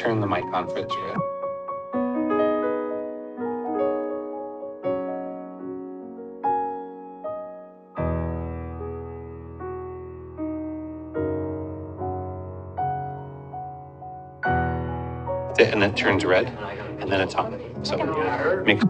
turn the mic on for this, right? And it turns red, and then it's on. So make.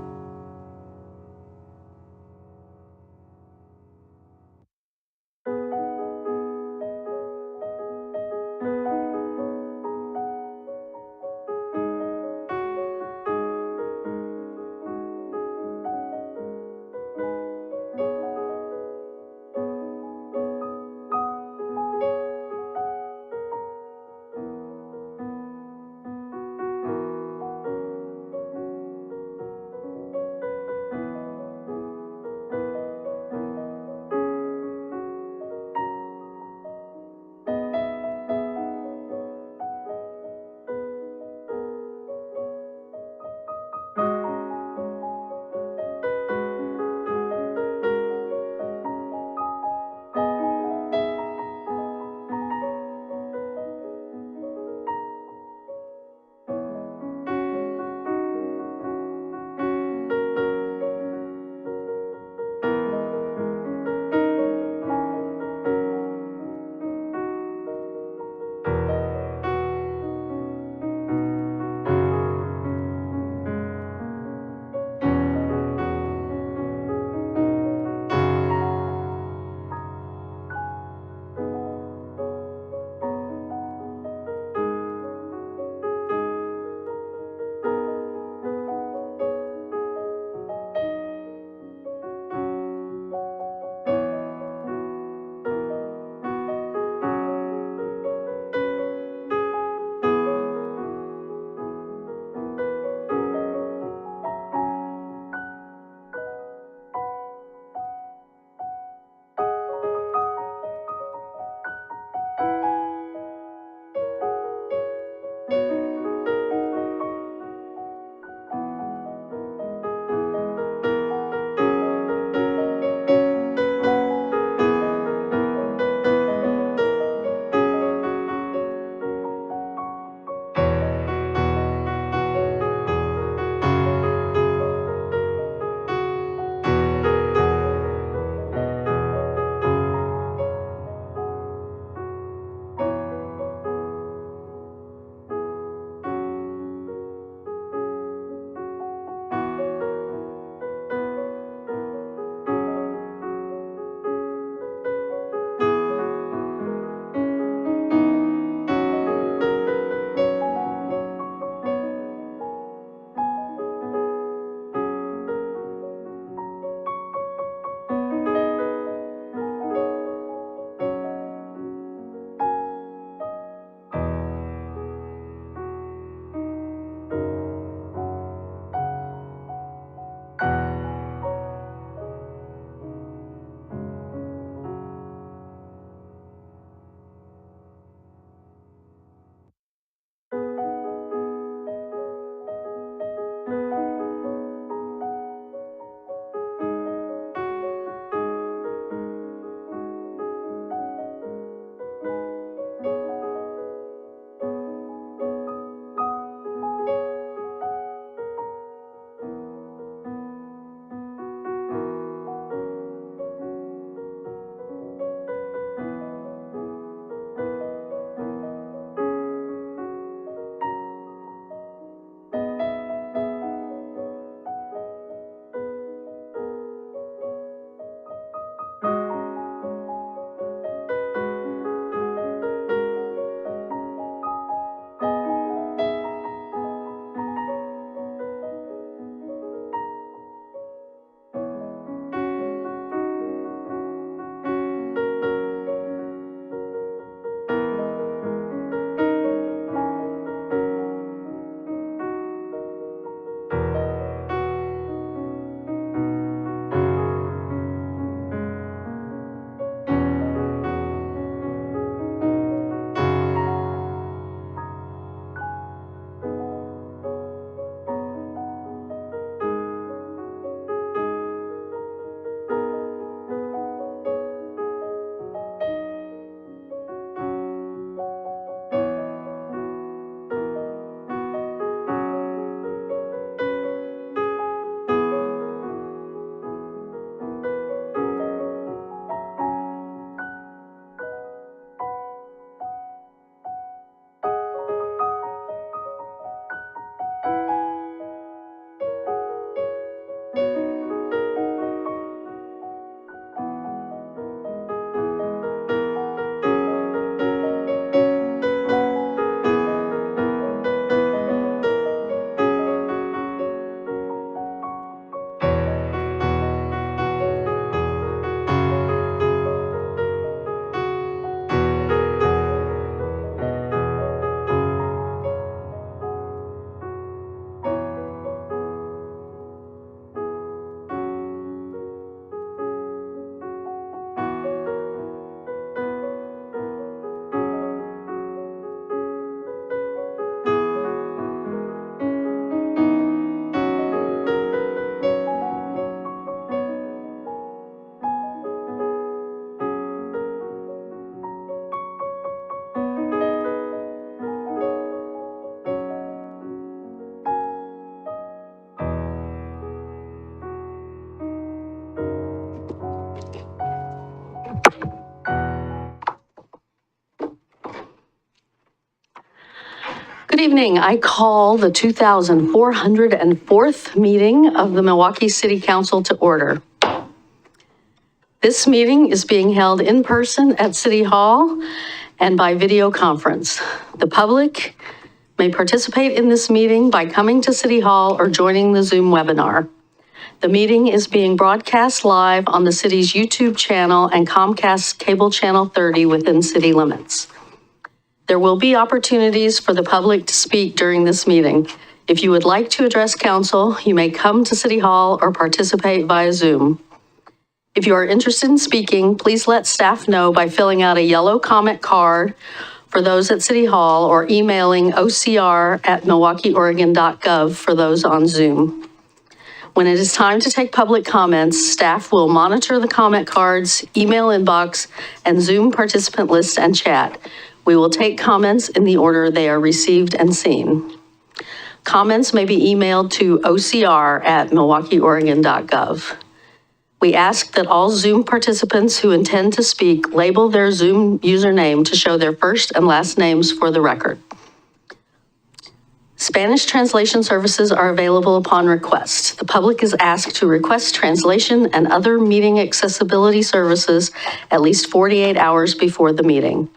evening. I call the 2404th meeting of the Milwaukee City Council to order. This meeting is being held in person at City Hall and by video conference. The public may participate in this meeting by coming to City Hall or joining the Zoom webinar. The meeting is being broadcast live on the city's YouTube channel and Comcast Cable Channel 30 within city limits. There will be opportunities for the public to speak during this meeting. If you would like to address council, you may come to City Hall or participate via Zoom. If you are interested in speaking, please let staff know by filling out a yellow comment card for those at City Hall or emailing ocr@milwaukeeoregon.gov for those on Zoom. When it is time to take public comments, staff will monitor the comment cards, email inbox, and Zoom participant list and chat. We will take comments in the order they are received and seen. Comments may be emailed to ocr@milwaukeeoregon.gov. We ask that all Zoom participants who intend to speak label their Zoom username to show their first and last names for the record. Spanish translation services are available upon request. The public is asked to request translation and other meeting accessibility services at least 48 hours before the meeting.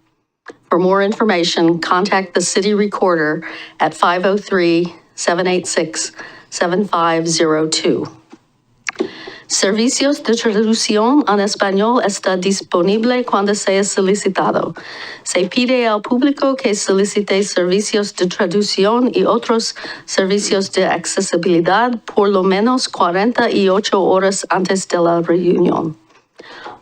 For more information, contact the city recorder at 503-786-7502. Servicios de traducción en español está disponible cuando sea solicitado. Se pide al público que solicite servicios de traducción y otros servicios de accesibilidad por lo menos 48 horas antes de la reunión.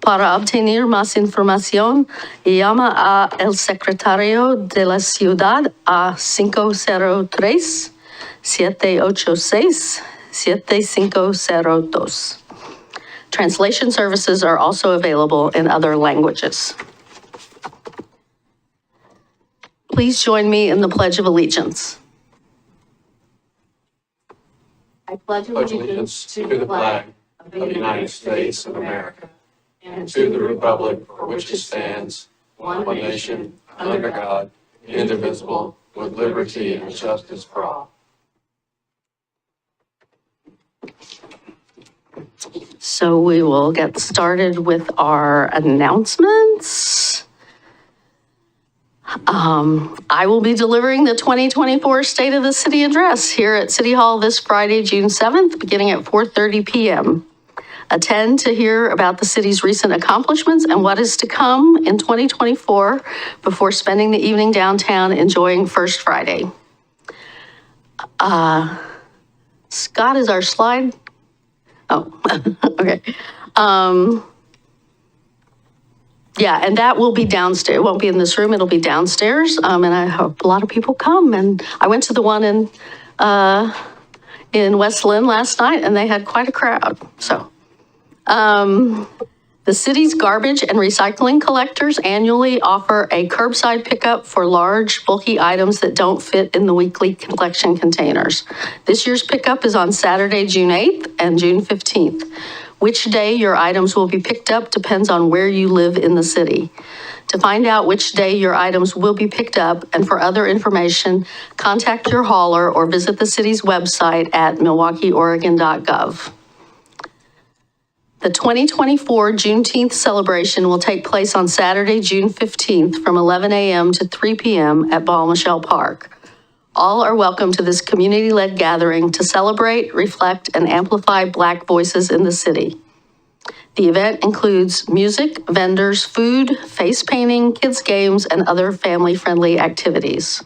Para obtener más información, llama a el secretario de la ciudad a 503-786-7502. Translation services are also available in other languages. Please join me in the Pledge of Allegiance. I pledge allegiance to the flag of the United States of America and to the republic for which it stands, one nation, under God, indivisible, with liberty and justice for all. So we will get started with our announcements. I will be delivering the 2024 State of the City Address here at City Hall this Friday, June 7th, beginning at 4:30 p.m. Attend to hear about the city's recent accomplishments and what is to come in 2024 before spending the evening downtown enjoying First Friday. Scott, is our slide? Oh, okay. Yeah, and that will be downstairs. It won't be in this room. It'll be downstairs. And I hope a lot of people come. And I went to the one in West Lynn last night, and they had quite a crowd. So, the city's garbage and recycling collectors annually offer a curbside pickup for large, bulky items that don't fit in the weekly collection containers. This year's pickup is on Saturday, June 8th and June 15th. Which day your items will be picked up depends on where you live in the city. To find out which day your items will be picked up and for other information, contact your hauler or visit the city's website at milwaukeeoregon.gov. The 2024 Juneteenth celebration will take place on Saturday, June 15th from 11 a.m. to 3 p.m. at Ball Michelle Park. All are welcome to this community-led gathering to celebrate, reflect, and amplify Black voices in the city. The event includes music, vendors, food, face painting, kids' games, and other family-friendly activities.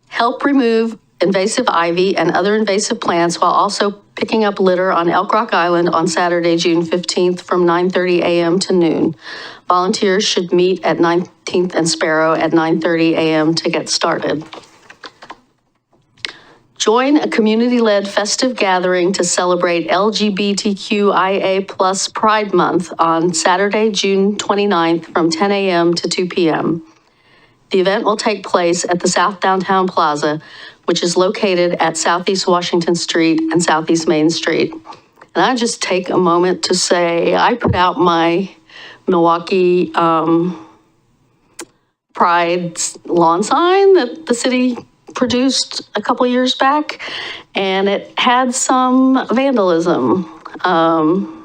Help remove invasive ivy and other invasive plants while also picking up litter on Elk Rock Island on Saturday, June 15th from 9:30 a.m. to noon. Volunteers should meet at 19th and Sparrow at 9:30 a.m. to get started. Join a community-led festive gathering to celebrate LGBTQIA+ Pride Month on Saturday, June 29th from 10 a.m. to 2 p.m. The event will take place at the South Downtown Plaza, which is located at Southeast Washington Street and Southeast Main Street. And I just take a moment to say, I put out my Milwaukie Pride lawn sign that the city produced a couple years back, and it had some vandalism.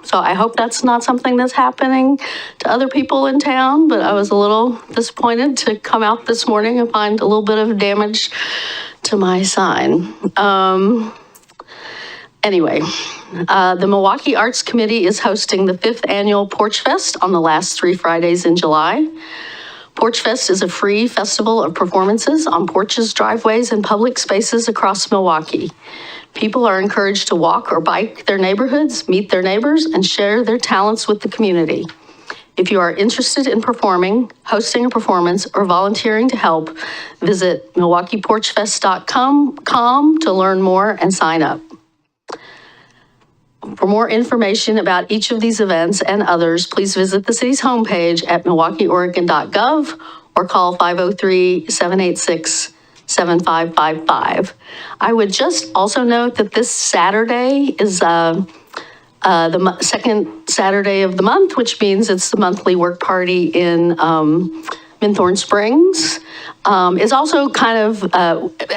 So I hope that's not something that's happening to other people in town, but I was a little disappointed to come out this morning and find a little bit of damage to my sign. Anyway, the Milwaukie Arts Committee is hosting the 5th annual Porch Fest on the last 3 Fridays in July. Porch Fest is a free festival of performances on porches, driveways, and public spaces across Milwaukie. People are encouraged to walk or bike their neighborhoods, meet their neighbors, and share their talents with the community. If you are interested in performing, hosting a performance, or volunteering to help, visit MilwaukeePorchFest.com to learn more and sign up. For more information about each of these events and others, please visit the city's homepage at milwaukeeoregon.gov or call 503-786-7555. I would just also note that this Saturday is the second Saturday of the month, which means it's the monthly work party in Minthorn Springs. Is also kind of,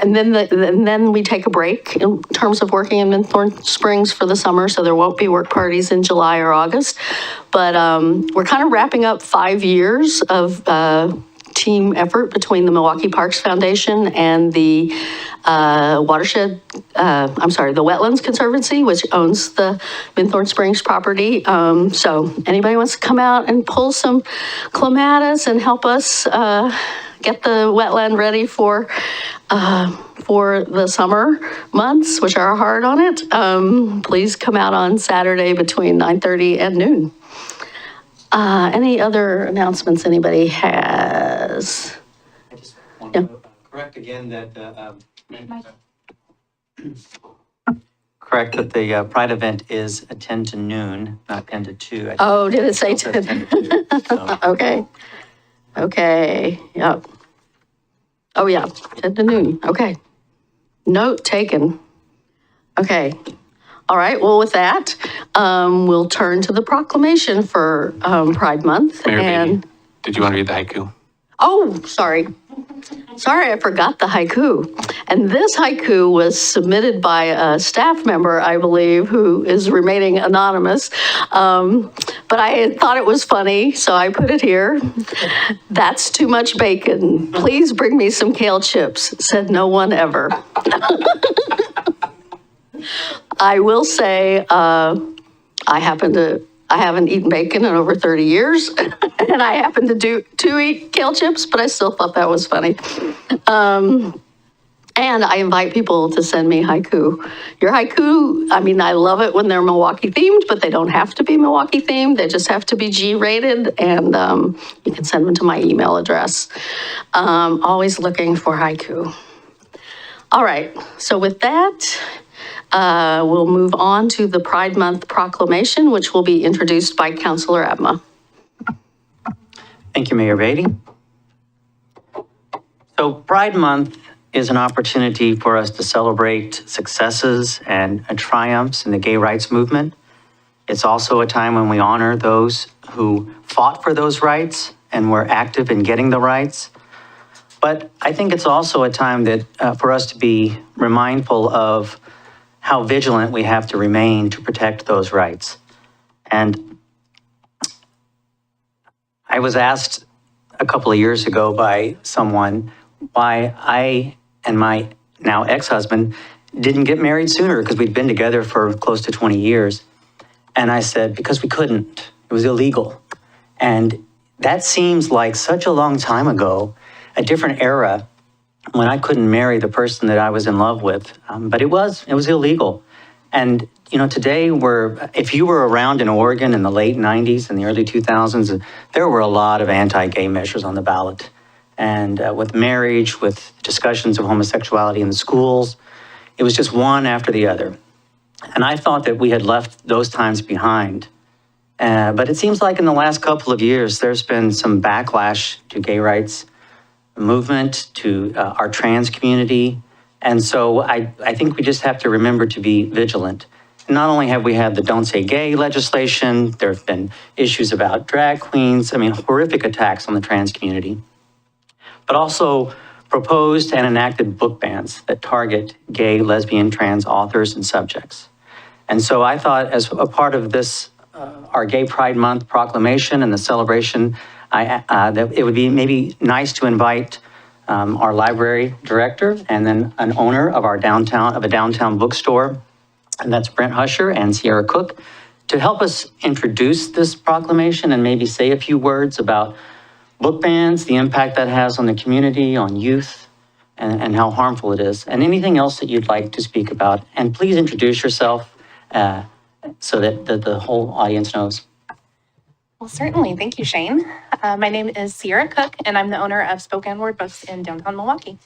and then we take a break in terms of working in Minthorn Springs for the summer, so there won't be work parties in July or August. But we're kind of wrapping up 5 years of team effort between the Milwaukie Parks Foundation and the the Wetlands Conservancy, which owns the Minthorn Springs property. So anybody wants to come out and pull some clematis and help us get the wetland ready for the summer months, which are hard on it, please come out on Saturday between 9:30 and noon. Any other announcements anybody has? I just want to correct again that the Pride event is 10 to noon, not 10 to 2. Oh, did it say 10? 10 to 2. So. Okay, yep. Oh, yeah, 10 to noon, okay. Note taken. Okay, all right, well, with that, we'll turn to the proclamation for Pride Month. Mayor and Beatty, did you want to read the haiku? Oh, sorry. Sorry, I forgot the haiku. And this haiku was submitted by a staff member, I believe, who is remaining anonymous. But I thought it was funny, so I put it here. That's too much bacon. Please bring me some kale chips, said no one ever. I will say, I haven't eaten bacon in over 30 years, and I happen to eat kale chips, but I still thought that was funny. And I invite people to send me haiku. Your haiku, I mean, I love it when they're Milwaukie themed, but they don't have to be Milwaukie themed. They just have to be G-rated, and you can send them to my email address. Always looking for haiku. All right, so with that, we'll move on to the Pride Month proclamation, which will be introduced by Councilor Abma. Thank you, Mayor Beatty. So Pride Month is an opportunity for us to celebrate successes and triumphs in the gay rights movement. It's also a time when we honor those who fought for those rights and were active in getting the rights. But I think it's also a time that for us to be mindful of how vigilant we have to remain to protect those rights. And I was asked a couple of years ago by someone why I and my now ex-husband didn't get married sooner, because we'd been together for close to 20 years. And I said, because we couldn't. It was illegal. And that seems like such a long time ago, a different era, when I couldn't marry the person that I was in love with. But it was illegal. And, you know, today if you were around in Oregon in the late 90s and the early 2000s, there were a lot of anti-gay measures on the ballot. And with marriage, with discussions of homosexuality in the schools, it was just one after the other. And I thought that we had left those times behind. But it seems like in the last couple of years, there's been some backlash to gay rights movement, to our trans community. And so I think we just have to remember to be vigilant. Not only have we had the Don't Say Gay legislation, there have been issues about drag queens, horrific attacks on the trans community. But also proposed and enacted book bans that target gay, lesbian, trans authors and subjects. And so I thought, as a part of this, our Gay Pride Month proclamation and the celebration, that it would be maybe nice to invite our library director and then an owner of a downtown bookstore, and that's Brent Husher and Sierra Cook, to help us introduce this proclamation and maybe say a few words about book bans, the impact that has on the community, on youth, and how harmful it is, and anything else that you'd like to speak about. And please introduce yourself so that the whole audience knows. Well, certainly. Thank you, Shane. My name is Sierra Cook, and I'm the owner of Spoken Word Books in downtown Milwaukee.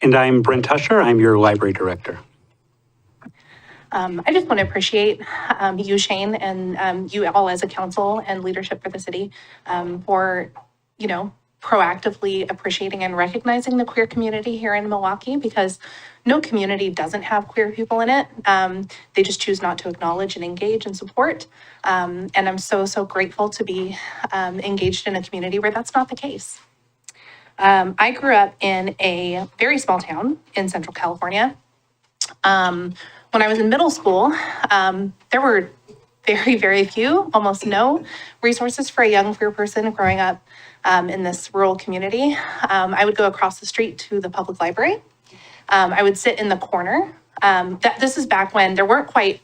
And I'm Brent Husher. I'm your library director. I just want to appreciate you, Shane, and you all as a council and leadership for the city for, proactively appreciating and recognizing the queer community here in Milwaukee, because no community doesn't have queer people in it. They just choose not to acknowledge and engage and support. And I'm so, so grateful to be engaged in a community where that's not the case. I grew up in a very small town in Central California. When I was in middle school, there were very, very few, almost no resources for a young queer person growing up in this rural community. I would go across the street to the public library. I would sit in the corner. This is back when there weren't quite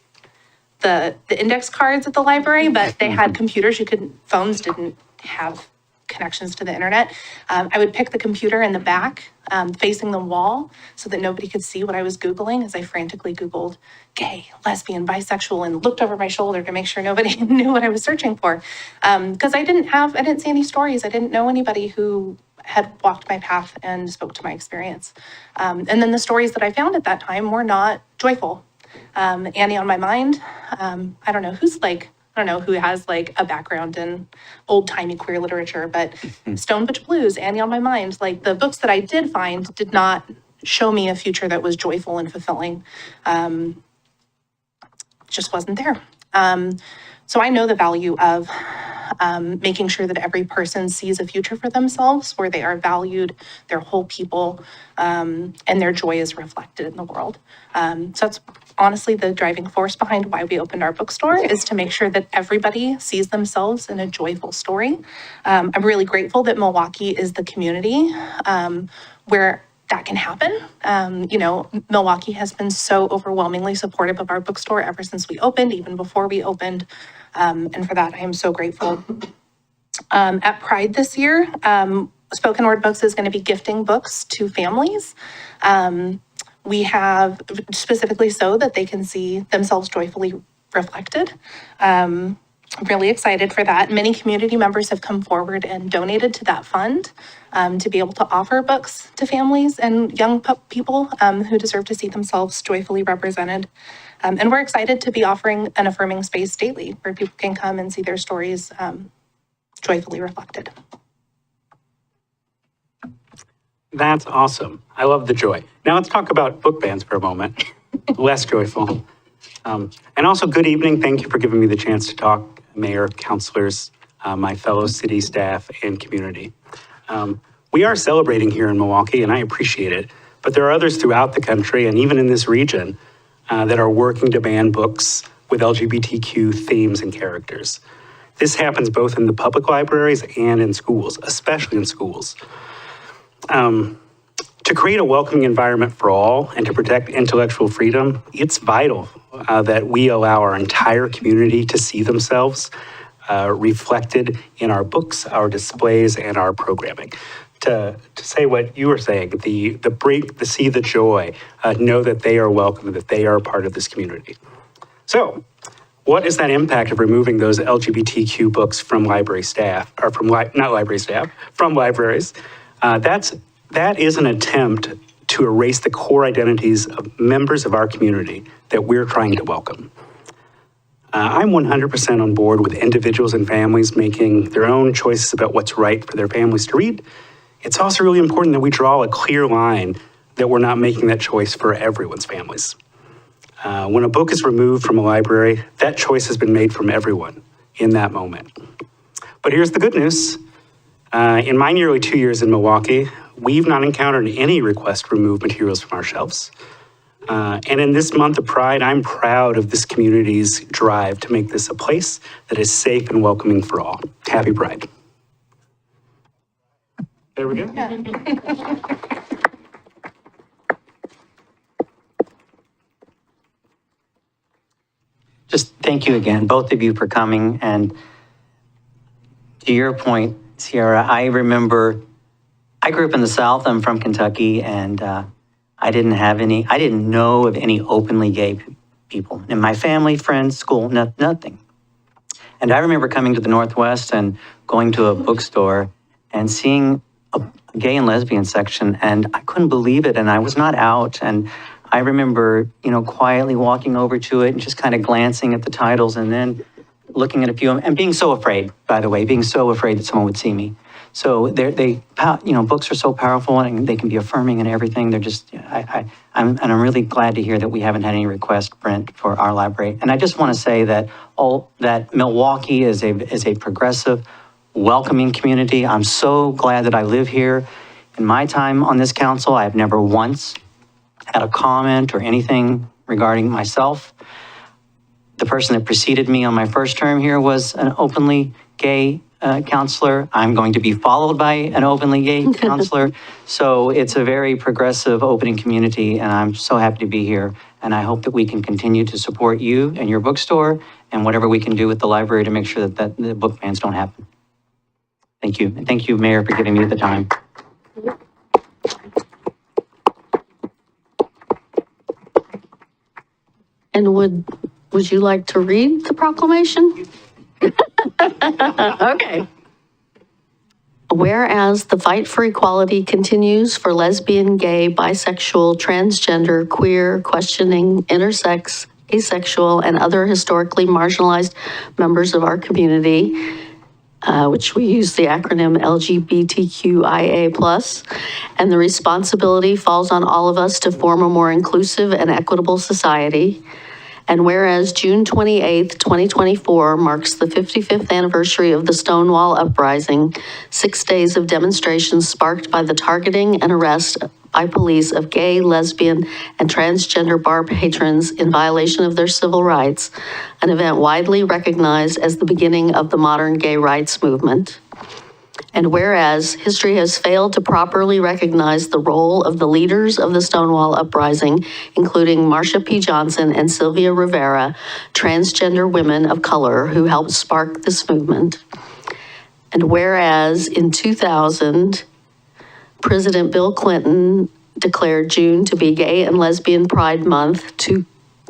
the index cards at the library, but they had computers. Phones didn't have connections to the internet. I would pick the computer in the back, facing the wall, so that nobody could see what I was Googling, as I frantically Googled gay, lesbian, bisexual, and looked over my shoulder to make sure nobody knew what I was searching for. Because I didn't see any stories. I didn't know anybody who had walked my path and spoke to my experience. And then the stories that I found at that time were not joyful. Annie on My Mind, I don't know who has like a background in old-timey queer literature, but Stone Butch Blues, Annie on My Mind, like the books that I did find did not show me a future that was joyful and fulfilling. Just wasn't there. So I know the value of making sure that every person sees a future for themselves where they are valued, their whole people, and their joy is reflected in the world. So that's honestly the driving force behind why we opened our bookstore, is to make sure that everybody sees themselves in a joyful story. I'm really grateful that Milwaukee is the community where that can happen. Milwaukee has been so overwhelmingly supportive of our bookstore ever since we opened, even before we opened. And for that, I am so grateful. At Pride this year, Spoken Word Books is going to be gifting books to families. We have specifically so that they can see themselves joyfully reflected. I'm really excited for that. Many community members have come forward and donated to that fund to be able to offer books to families and young people who deserve to see themselves joyfully represented. And we're excited to be offering an affirming space daily where people can come and see their stories joyfully reflected. That's awesome. I love the joy. Now let's talk about book bans for a moment. Less joyful. And also, good evening. Thank you for giving me the chance to talk, Mayor, councilors, my fellow city staff, and community. We are celebrating here in Milwaukee, and I appreciate it. But there are others throughout the country, and even in this region, that are working to ban books with LGBTQ themes and characters. This happens both in the public libraries and in schools, especially in schools. To create a welcoming environment for all and to protect intellectual freedom, it's vital that we allow our entire community to see themselves reflected in our books, our displays, and our programming. To say what you were saying, the see the joy, know that they are welcome, that they are a part of this community. So, what is that impact of removing those LGBTQ books from library staff, or from from libraries? That is an attempt to erase the core identities of members of our community that we're trying to welcome. I'm 100% on board with individuals and families making their own choices about what's right for their families to read. It's also really important that we draw a clear line that we're not making that choice for everyone's families. When a book is removed from a library, that choice has been made from everyone in that moment. But here's the good news. In my nearly 2 years in Milwaukie, we've not encountered any request to remove materials from our shelves. And in this month of Pride, I'm proud of this community's drive to make this a place that is safe and welcoming for all. Happy Pride. There we go. Just thank you again, both of you, for coming. And to your point, Sierra, I remember, I grew up in the South. I'm from Kentucky, and I didn't know of any openly gay people in my family, friends, school, nothing. And I remember coming to the Northwest and going to a bookstore and seeing a gay and lesbian section, and I couldn't believe it, and I was not out. And I remember, quietly walking over to it and just kind of glancing at the titles and then looking at a few of them and being so afraid, by the way, being so afraid that someone would see me. So books are so powerful and they can be affirming and everything. They're just, I'm really glad to hear that we haven't had any requests, Brent, for our library. And I just want to say that Milwaukie is a progressive, welcoming community. I'm so glad that I live here. In my time on this council, I have never once had a comment or anything regarding myself. The person that preceded me on my first term here was an openly gay counselor. I'm going to be followed by an openly gay counselor. So it's a very progressive, opening community, and I'm so happy to be here. And I hope that we can continue to support you and your bookstore and whatever we can do with the library to make sure that the book bans don't happen. Thank you. And thank you, Mayor, for giving me the time. And would you like to read the proclamation? Okay. Whereas the fight for equality continues for lesbian, gay, bisexual, transgender, queer, questioning, intersex, asexual, and other historically marginalized members of our community, which we use the acronym LGBTQIA+, and the responsibility falls on all of us to form a more inclusive and equitable society. And whereas June 28th, 2024 marks the 55th anniversary of the Stonewall Uprising, 6 days of demonstrations sparked by the targeting and arrest by police of gay, lesbian, and transgender bar patrons in violation of their civil rights, an event widely recognized as the beginning of the modern gay rights movement. And whereas history has failed to properly recognize the role of the leaders of the Stonewall Uprising, including Marsha P. Johnson and Sylvia Rivera, transgender women of color who helped spark this movement. And whereas in 2000, President Bill Clinton declared June to be Gay and Lesbian Pride Month to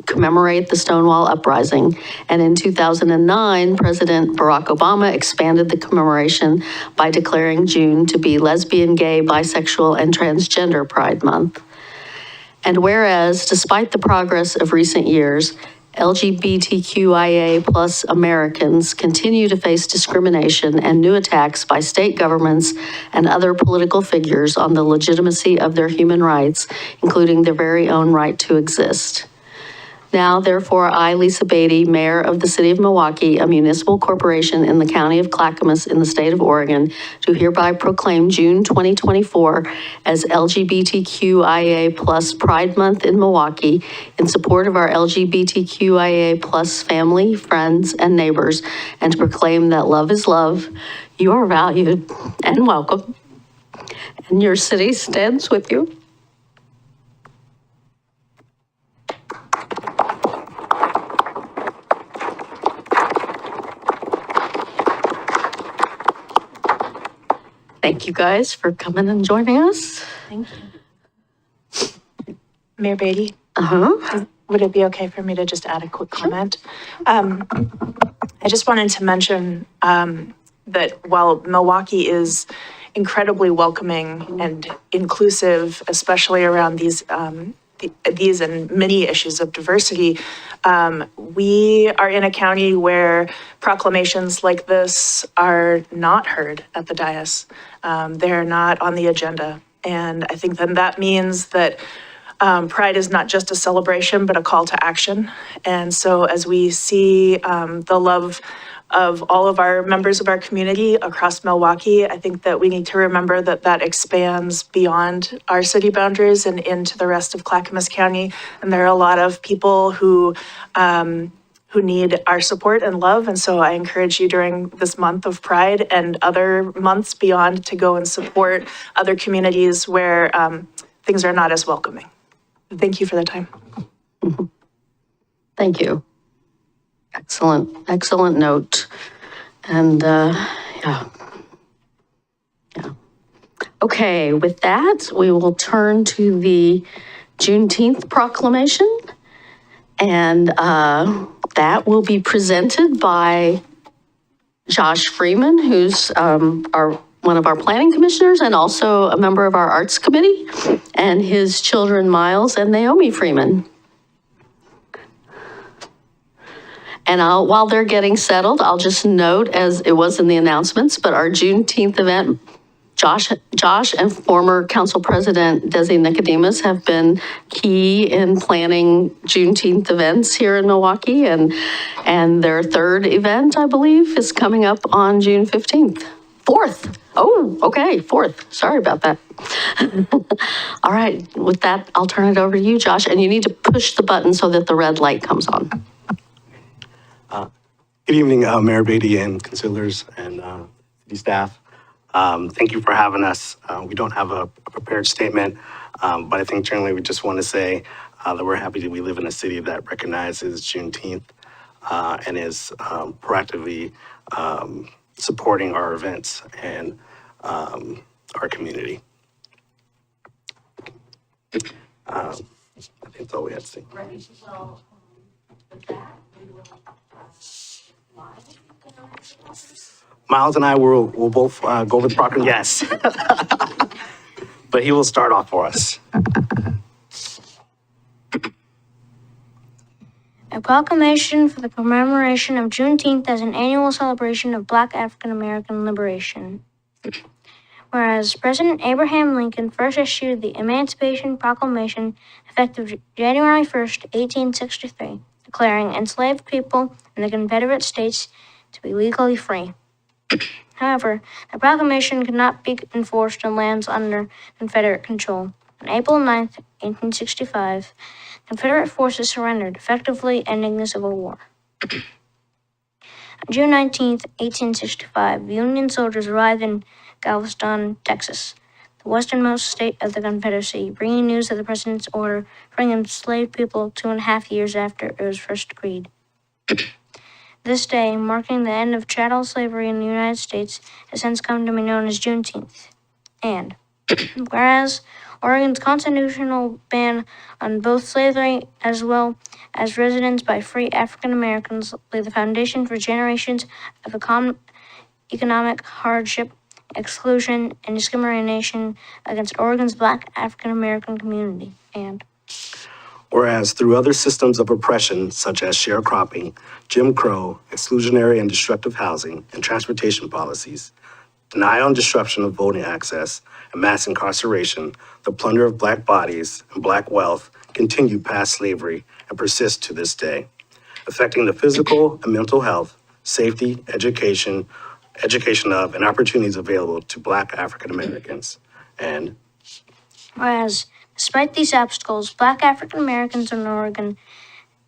commemorate the Stonewall Uprising. And in 2009, President Barack Obama expanded the commemoration by declaring June to be Lesbian, Gay, Bisexual, and Transgender Pride Month. And whereas, despite the progress of recent years, LGBTQIA+ Americans continue to face discrimination and new attacks by state governments and other political figures on the legitimacy of their human rights, including their very own right to exist. Now, therefore, I, Lisa Beatty, Mayor of the City of Milwaukie, a municipal corporation in the County of Clackamas in the state of Oregon, do hereby proclaim June 2024 as LGBTQIA+ Pride Month in Milwaukie in support of our LGBTQIA+ family, friends, and neighbors, and to proclaim that love is love, you are valued and welcome, and your city stands with you. Thank you guys for coming and joining us. Thank you. Mayor Beatty, Uh-huh. would it be okay for me to just add a quick comment? I just wanted to mention that while Milwaukie is incredibly welcoming and inclusive, especially around these and many issues of diversity, we are in a county where proclamations like this are not heard at the dais. They're not on the agenda. And I think then that means that Pride is not just a celebration, but a call to action. And so as we see the love of all of our members of our community across Milwaukee. I think that we need to remember that that expands beyond our city boundaries and into the rest of Clackamas County. And there are a lot of people who need our support and love. And so I encourage you during this month of Pride and other months beyond to go and support other communities where things are not as welcoming. Thank you for the time. Thank you. Excellent note. And yeah. Okay, with that, we will turn to the Juneteenth proclamation. And that will be presented by Josh Freeman, who's one of our planning commissioners and also a member of our arts committee, and his children, Miles and Naomi Freeman. And while they're getting settled, I'll just note, as it was in the announcements, but our Juneteenth event, Josh and former Council President Desi Nicodemus have been key in planning Juneteenth events here in Milwaukee, and their third event, I believe, is coming up on June 15th. Fourth. Oh, okay, fourth. Sorry about that. All right, with that, I'll turn it over to you, Josh, and you need to push the button so that the red light comes on. Good evening, Mayor Beatty and councilors and city staff. Thank you for having us. We don't have a prepared statement, but I think generally we just want to say that we're happy that we live in a city that recognizes Juneteenth and is proactively supporting our events and our community. I think that's all we had to say. Miles and I will both go over the proclamation. Yes. But he will start off for us. A proclamation for the commemoration of Juneteenth as an annual celebration of Black African American liberation. Whereas President Abraham Lincoln first issued the Emancipation Proclamation effective January 1st, 1863, declaring enslaved people in the Confederate States to be legally free. However, the proclamation could not be enforced on lands under Confederate control. On April 9th, 1865, Confederate forces surrendered, effectively ending the Civil War. On June 19th, 1865, Union soldiers arrived in Galveston, Texas, the westernmost state of the Confederacy, bringing news of the president's order freeing enslaved people 2.5 years after it was first agreed. This day, marking the end of chattel slavery in the United States, has since come to be known as Juneteenth. And whereas Oregon's constitutional ban on both slavery as well as residence by free African Americans laid the foundation for generations of economic hardship, exclusion, and discrimination against Oregon's Black African American community. And Whereas through other systems of oppression, such as sharecropping, Jim Crow, exclusionary and destructive housing and transportation policies, denial and disruption of voting access, and mass incarceration, the plunder of Black bodies and Black wealth continue past slavery and persist to this day, affecting the physical and mental health, safety, education of, and opportunities available to Black African Americans. And whereas, despite these obstacles, Black African Americans in Oregon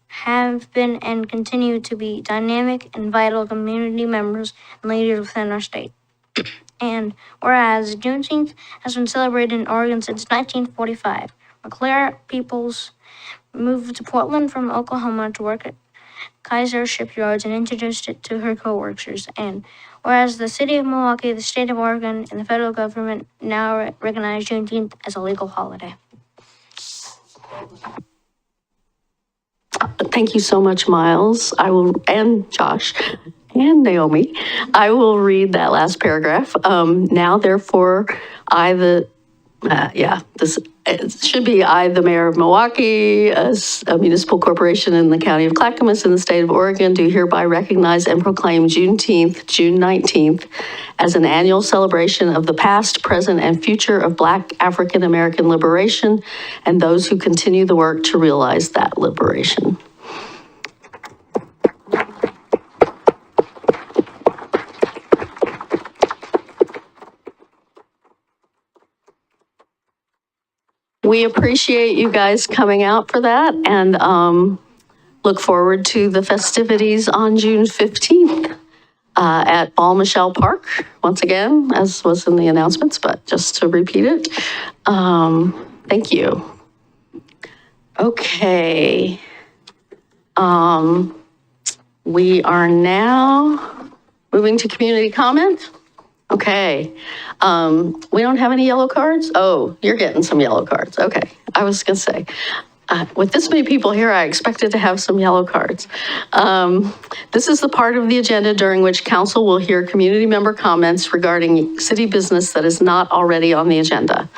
have been and continue to be dynamic and vital community members and leaders within our state. And whereas Juneteenth has been celebrated in Oregon since 1945, McClure peoples moved to Portland from Oklahoma to work at Kaiser Shipyards and introduced it to her co-workers. And whereas the city of Milwaukie, the state of Oregon, and the federal government now recognize Juneteenth as a legal holiday. Thank you so much, Miles. And Josh, and Naomi. I will read that last paragraph. Now, therefore, it should be I, the mayor of Milwaukie, as a municipal corporation in the county of Clackamas in the state of Oregon, do hereby recognize and proclaim Juneteenth, June 19th, as an annual celebration of the past, present, and future of Black African American liberation and those who continue the work to realize that liberation. we appreciate you guys coming out for that and look forward to the festivities on June 15th at Paul Michelle Park, once again, as was in the announcements, but just to repeat it. Thank you. Okay. We are now moving to community comment. Okay. We don't have any yellow cards? Oh, you're getting some yellow cards. Okay. I was going to say, with this many people here, I expected to have some yellow cards. This is the part of the agenda during which council will hear community member comments regarding city business that is not already on the agenda.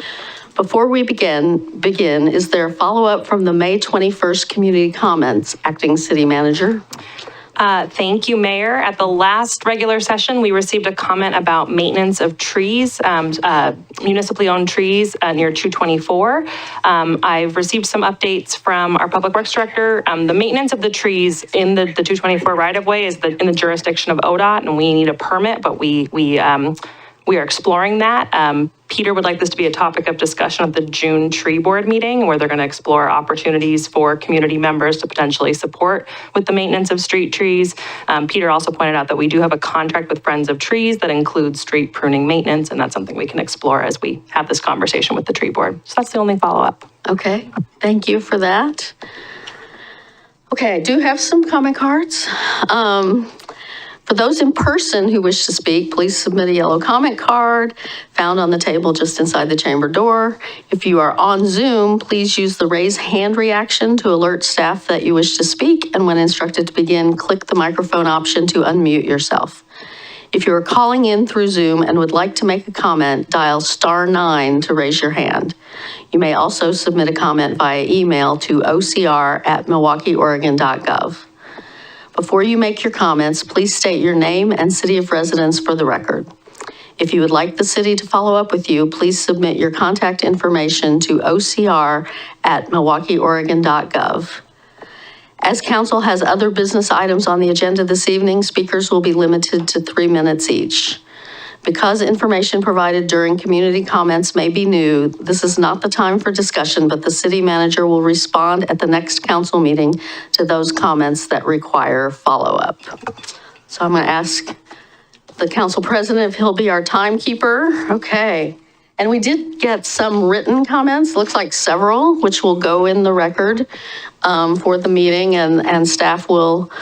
Before we begin, is there a follow-up from the May 21st community comments, Acting City Manager? Thank you, Mayor. At the last regular session, we received a comment about maintenance of trees, municipally owned trees near 224. I've received some updates from our Public Works Director. The maintenance of the trees in the 224 right-of-way is in the jurisdiction of ODOT, and we need a permit, but we are exploring that. Peter would like this to be a topic of discussion at the June tree board meeting, where they're going to explore opportunities for community members to potentially support with the maintenance of street trees. Peter also pointed out that we do have a contract with Friends of Trees that includes street pruning maintenance, and that's something we can explore as we have this conversation with the tree board. So that's the only follow-up. Okay, thank you for that. Okay, I do have some comment cards. For those in person who wish to speak, please submit a yellow comment card found on the table just inside the chamber door. If you are on Zoom, please use the raise hand reaction to alert staff that you wish to speak, and when instructed to begin, click the microphone option to unmute yourself. If you are calling in through Zoom and would like to make a comment, dial *9 to raise your hand. You may also submit a comment via email to ocr@milwaukeeoregon.gov. Before you make your comments, please state your name and city of residence for the record. If you would like the city to follow up with you, please submit your contact information to ocr@milwaukeeoregon.gov. As council has other business items on the agenda this evening, speakers will be limited to 3 minutes each. Because information provided during community comments may be new, this is not the time for discussion, but the city manager will respond at the next council meeting to those comments that require follow-up. So I'm going to ask the council president if he'll be our timekeeper. Okay. And we did get some written comments, looks like several, which will go in the record for the meeting, and staff will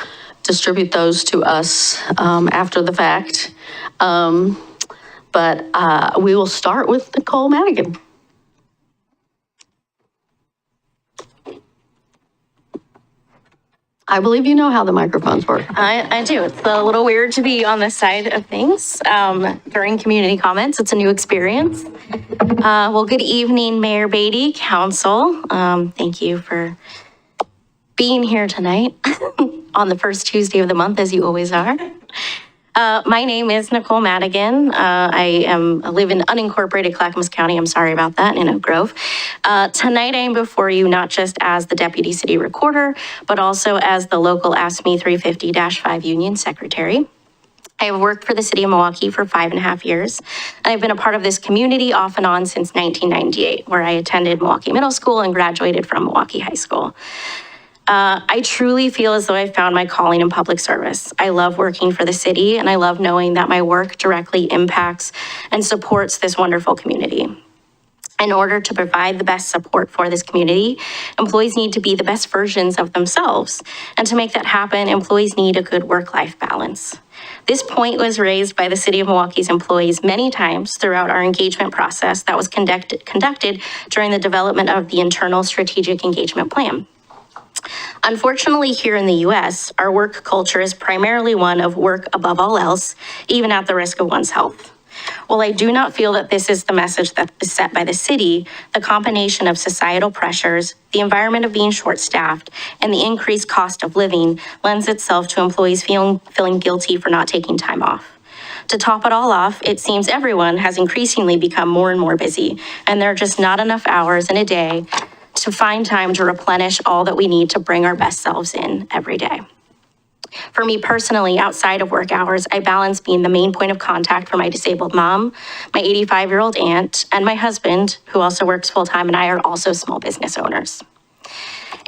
distribute those to us after the fact. But we will start with Nicole Madigan. I believe you know how the microphones work. I do. It's a little weird to be on this side of things during community comments. It's a new experience. Well, good evening, Mayor Beatty, Council. Thank you for being here tonight on the first Tuesday of the month, as you always are. My name is Nicole Madigan. I live in unincorporated Clackamas County. I'm sorry about that, in Oak Grove. Tonight I am before you not just as the Deputy City Recorder, but also as the local AFSCME 350-5 Union Secretary. I have worked for the city of Milwaukee for 5.5 years, and I've been a part of this community off and on since 1998, where I attended Milwaukie Middle School and graduated from Milwaukee High School. I truly feel as though I found my calling in public service. I love working for the city, and I love knowing that my work directly impacts and supports this wonderful community. In order to provide the best support for this community, employees need to be the best versions of themselves. And to make that happen, employees need a good work-life balance. This point was raised by the City of Milwaukee's employees many times throughout our engagement process that was conducted during the development of the internal strategic engagement plan. Unfortunately, here in the U.S., our work culture is primarily one of work above all else, even at the risk of one's health. While I do not feel that this is the message that is set by the city, the combination of societal pressures, the environment of being short-staffed, and the increased cost of living lends itself to employees feeling guilty for not taking time off. To top it all off, it seems everyone has increasingly become more and more busy, and there are just not enough hours in a day to find time to replenish all that we need to bring our best selves in every day. For me personally, outside of work hours, I balance being the main point of contact for my disabled mom, my 85-year-old aunt, and my husband, who also works full-time, and I are also small business owners.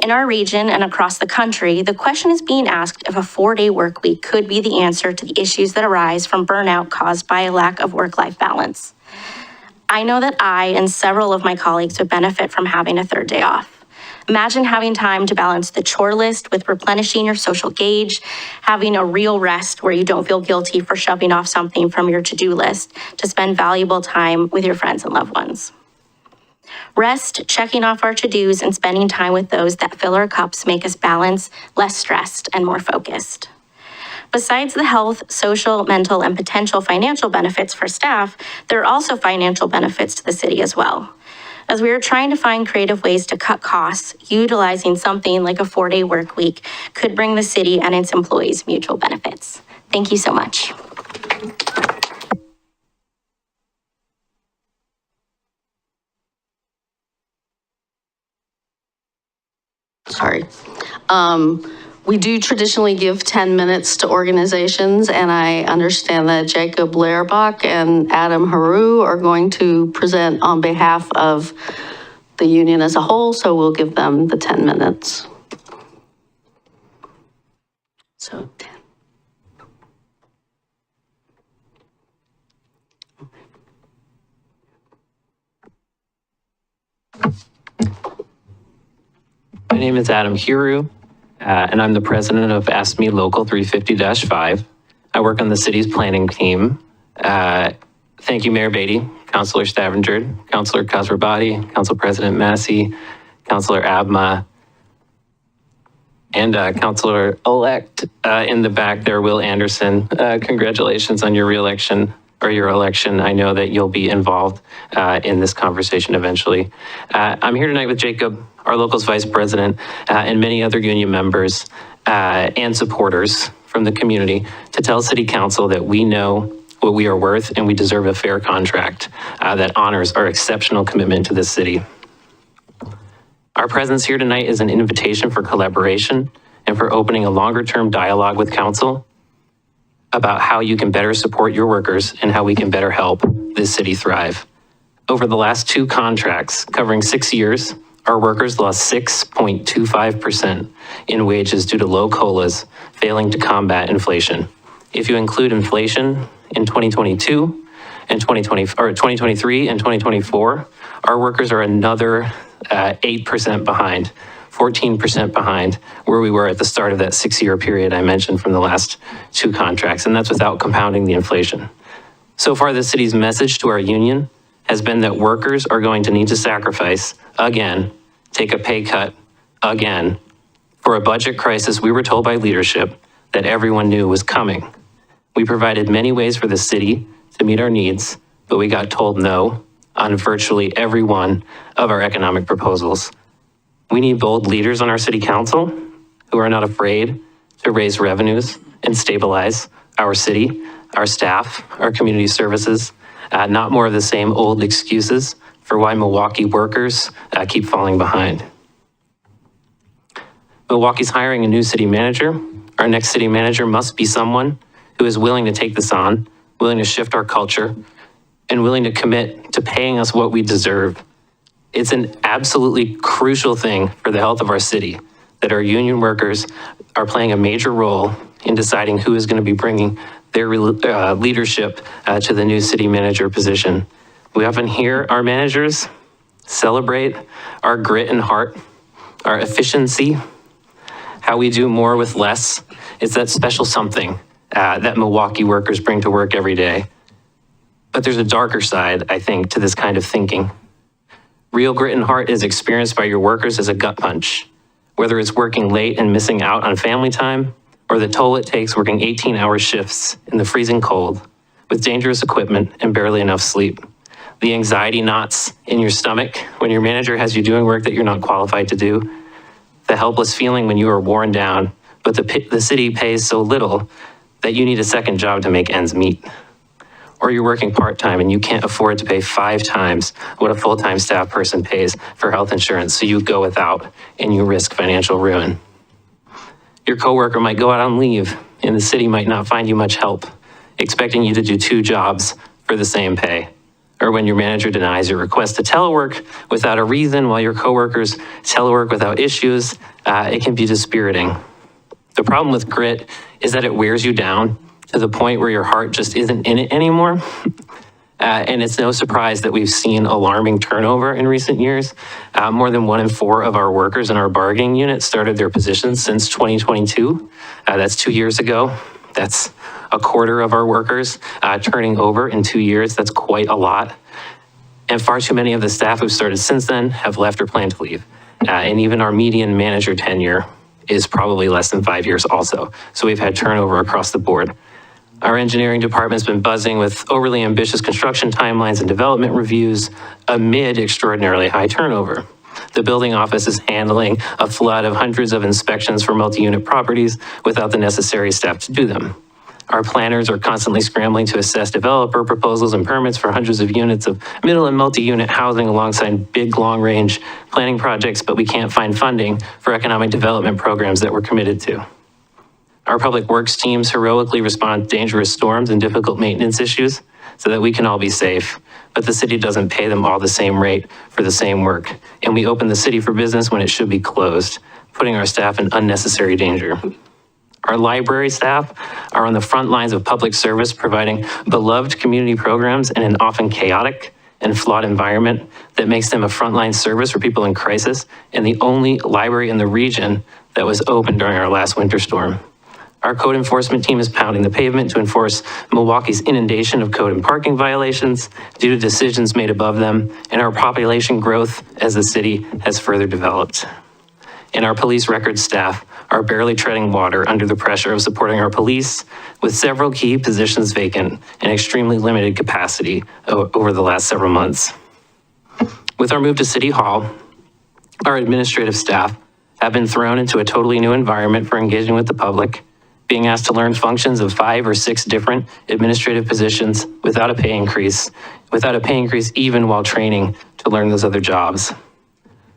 In our region and across the country, the question is being asked if a 4-day work week could be the answer to the issues that arise from burnout caused by a lack of work-life balance. I know that I and several of my colleagues would benefit from having a 3rd day off. Imagine having time to balance the chore list with replenishing your social gauge, having a real rest where you don't feel guilty for shoving off something from your to-do list to spend valuable time with your friends and loved ones. Rest, checking off our to-dos, and spending time with those that fill our cups make us balanced, less stressed, and more focused. Besides the health, social, mental, and potential financial benefits for staff, there are also financial benefits to the city as well. As we are trying to find creative ways to cut costs, utilizing something like a 4-day work week could bring the city and its employees mutual benefits. Thank you so much. Sorry. We do traditionally give 10 minutes to organizations, and I understand that Jacob Lehrbach and Adam Haru are going to present on behalf of the union as a whole, so we'll give them the 10 minutes. So 10. My name is Adam Haru. And I'm the president of Ask Me Local 350-5. I work on the city's planning team. Thank you, Mayor Beatty, Councilor Stavanger, Councilor Kasrabati, Council President Massey, Councilor Abma, and Councilor-elect in the back there, Will Anderson. Congratulations on your reelection or your election. I know that you'll be involved in this conversation eventually. I'm here tonight with Jacob, our local's vice president, and many other union members and supporters from the community to tell City Council that we know what we are worth and we deserve a fair contract that honors our exceptional commitment to this city. Our presence here tonight is an invitation for collaboration and for opening a longer-term dialogue with Council about how you can better support your workers and how we can better help this city thrive. Over the last 2 contracts covering 6 years, our workers lost 6.25% in wages due to low COLAs failing to combat inflation. If you include inflation in 2022 and 2023 and 2024, our workers are another 8% behind, 14% behind where we were at the start of that 6-year period I mentioned from the last 2 contracts, and that's without compounding the inflation. So far, the city's message to our union has been that workers are going to need to sacrifice again, take a pay cut again. For a budget crisis, we were told by leadership that everyone knew was coming. We provided many ways for the city to meet our needs, but we got told no on virtually every one of our economic proposals. We need bold leaders on our city council who are not afraid to raise revenues and stabilize our city, our staff, our community services, not more of the same old excuses for why Milwaukie workers keep falling behind. Milwaukee's hiring a new city manager. Our next city manager must be someone who is willing to take this on, willing to shift our culture, and willing to commit to paying us what we deserve. It's an absolutely crucial thing for the health of our city that our union workers are playing a major role in deciding who is going to be bringing their leadership to the new city manager position. We often hear our managers celebrate our grit and heart, our efficiency, how we do more with less. It's that special something that Milwaukie workers bring to work every day. But there's a darker side, I think, to this kind of thinking. Real grit and heart is experienced by your workers as a gut punch, whether it's working late and missing out on family time, or the toll it takes working 18-hour shifts in the freezing cold with dangerous equipment and barely enough sleep. The anxiety knots in your stomach when your manager has you doing work that you're not qualified to do. The helpless feeling when you are worn down, but the city pays so little that you need a second job to make ends meet. Or you're working part-time and you can't afford to pay 5 times what a full-time staff person pays for health insurance, so you go without and you risk financial ruin. Your coworker might go out on leave, and the city might not find you much help, expecting you to do 2 jobs for the same pay. Or when your manager denies your request to telework without a reason while your coworkers telework without issues, it can be dispiriting. The problem with grit is that it wears you down to the point where your heart just isn't in it anymore. And it's no surprise that we've seen alarming turnover in recent years. More than 1 in 4 of our workers in our bargaining unit started their positions since 2022. That's 2 years ago. That's a quarter of our workers turning over in 2 years. That's quite a lot. And far too many of the staff who've started since then have left or plan to leave. And even our median manager tenure is probably less than 5 years also. So we've had turnover across the board. Our engineering department's been buzzing with overly ambitious construction timelines and development reviews amid extraordinarily high turnover. The building office is handling a flood of hundreds of inspections for multi-unit properties without the necessary staff to do them. Our planners are constantly scrambling to assess developer proposals and permits for hundreds of units of middle and multi-unit housing alongside big long-range planning projects, but we can't find funding for economic development programs that we're committed to. Our public works teams heroically respond to dangerous storms and difficult maintenance issues so that we can all be safe, but the city doesn't pay them all the same rate for the same work. And we open the city for business when it should be closed, putting our staff in unnecessary danger. Our library staff are on the front lines of public service, providing beloved community programs in an often chaotic and flawed environment that makes them a frontline service for people in crisis and the only library in the region that was open during our last winter storm. Our code enforcement team is pounding the pavement to enforce Milwaukee's inundation of code and parking violations due to decisions made above them and our population growth as the city has further developed. And our police records staff are barely treading water under the pressure of supporting our police with several key positions vacant and extremely limited capacity over the last several months. With our move to City Hall, our administrative staff have been thrown into a totally new environment for engaging with the public, being asked to learn functions of 5 or 6 different administrative positions without a pay increase even while training to learn those other jobs.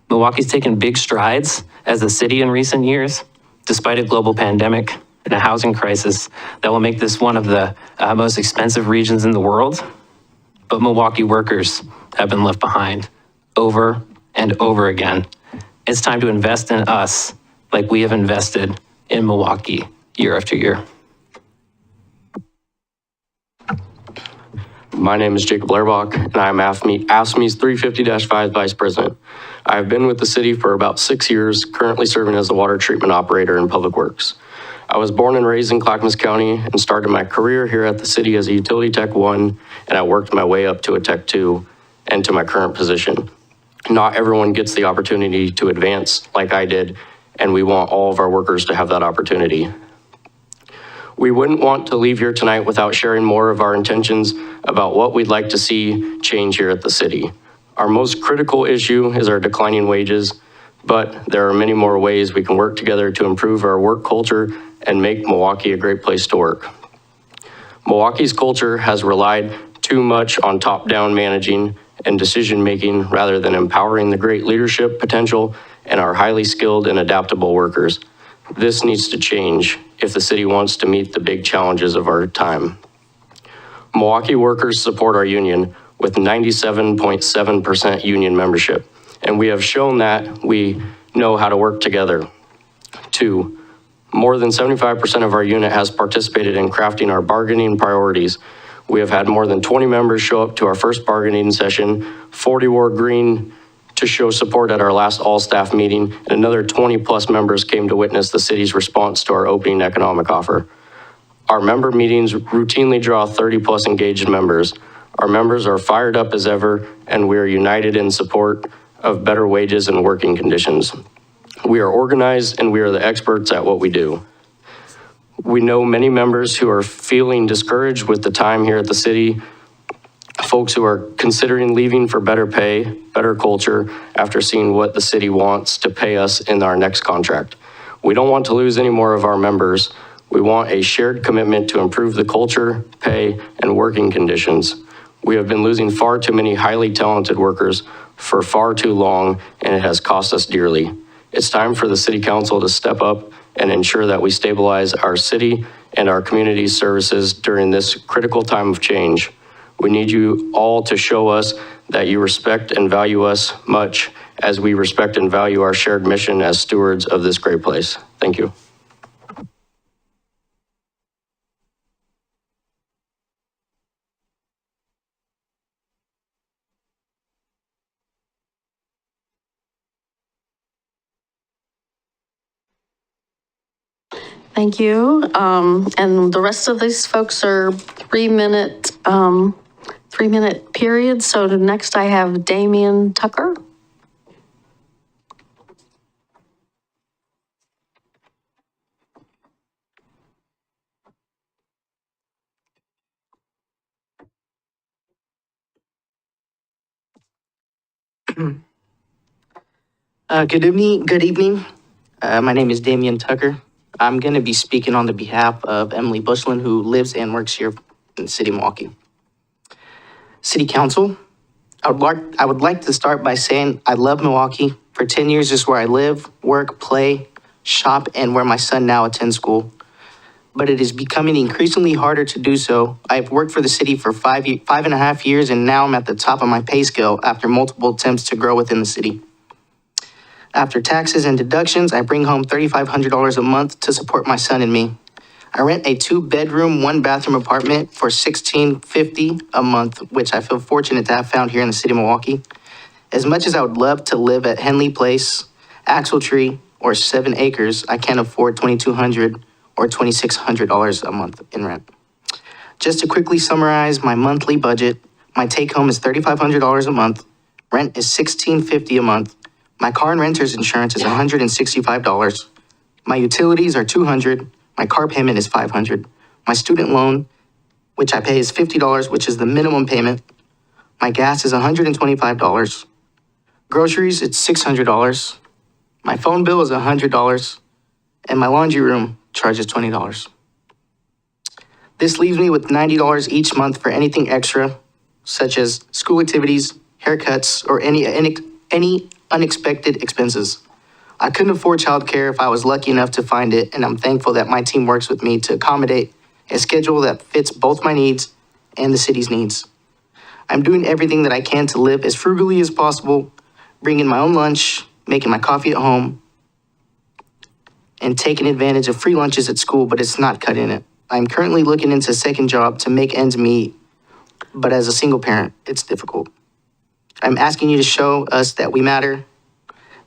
Milwaukee's taken big strides as a city in recent years, despite a global pandemic and a housing crisis that will make this one of the most expensive regions in the world. But Milwaukee workers have been left behind over and over again. It's time to invest in us like we have invested in Milwaukie year after year. My name is Jacob Lairbach, and I am AFSCME's 350-5 Vice President. I have been with the city for about 6 years, currently serving as the water treatment operator in Public Works. I was born and raised in Clackamas County and started my career here at the city as a Utility Tech 1, and I worked my way up to a Tech 2 and to my current position. Not everyone gets the opportunity to advance like I did, and we want all of our workers to have that opportunity. We wouldn't want to leave here tonight without sharing more of our intentions about what we'd like to see change here at the city. Our most critical issue is our declining wages, but there are many more ways we can work together to improve our work culture and make Milwaukie a great place to work. Milwaukee's culture has relied too much on top-down managing and decision-making rather than empowering the great leadership potential and our highly skilled and adaptable workers. This needs to change if the city wants to meet the big challenges of our time. Milwaukie workers support our union with 97.7% union membership, and we have shown that we know how to work together. 2, more than 75% of our unit has participated in crafting our bargaining priorities. We have had more than 20 members show up to our first bargaining session, 40 wore green to show support at our last all-staff meeting, and another 20+ members came to witness the city's response to our opening economic offer. Our member meetings routinely draw 30+ engaged members. Our members are fired up as ever, and we are united in support of better wages and working conditions. We are organized, and we are the experts at what we do. We know many members who are feeling discouraged with the time here at the city, folks who are considering leaving for better pay, better culture, after seeing what the city wants to pay us in our next contract. We don't want to lose any more of our members. We want a shared commitment to improve the culture, pay, and working conditions. We have been losing far too many highly talented workers for far too long, and it has cost us dearly. It's time for the City Council to step up and ensure that we stabilize our city and our community's services during this critical time of change. We need you all to show us that you respect and value us much as we respect and value our shared mission as stewards of this great place. Thank you. Thank you. And the rest of these folks are 3-minute periods. So next I have Damian Tucker. Good evening. My name is Damian Tucker. I'm going to be speaking on the behalf of Emily Bushland, who lives and works here in the city of Milwaukee. City Council, I would like to start by saying I love Milwaukee. For 10 years, this is where I live, work, play, shop, and where my son now attends school. But it is becoming increasingly harder to do so. I've worked for the city for 5.5 years, and now I'm at the top of my pay scale after multiple attempts to grow within the city. After taxes and deductions, I bring home $3,500 a month to support my son and me. I rent a 2-bedroom, 1-bathroom apartment for $1,650 a month, which I feel fortunate to have found here in the city of Milwaukee. As much as I would love to live at Henley Place, Axle Tree, or 7 Acres, I can't afford $2,200 or $2,600 a month in rent. Just to quickly summarize my monthly budget, my take-home is $3,500 a month, rent is $1,650 a month, my car and renter's insurance is $165, my utilities are $200, my car payment is $500, my student loan, which I pay, is $50, which is the minimum payment, my gas is $125, groceries, it's $600, my phone bill is $100, and my laundry room charges $20. This leaves me with $90 each month for anything extra, such as school activities, haircuts, or any unexpected expenses. I couldn't afford childcare if I was lucky enough to find it, and I'm thankful that my team works with me to accommodate a schedule that fits both my needs and the city's needs. I'm doing everything that I can to live as frugally as possible, bringing my own lunch, making my coffee at home, and taking advantage of free lunches at school, but it's not cutting it. I'm currently looking into a second job to make ends meet, but as a single parent, it's difficult. I'm asking you to show us that we matter,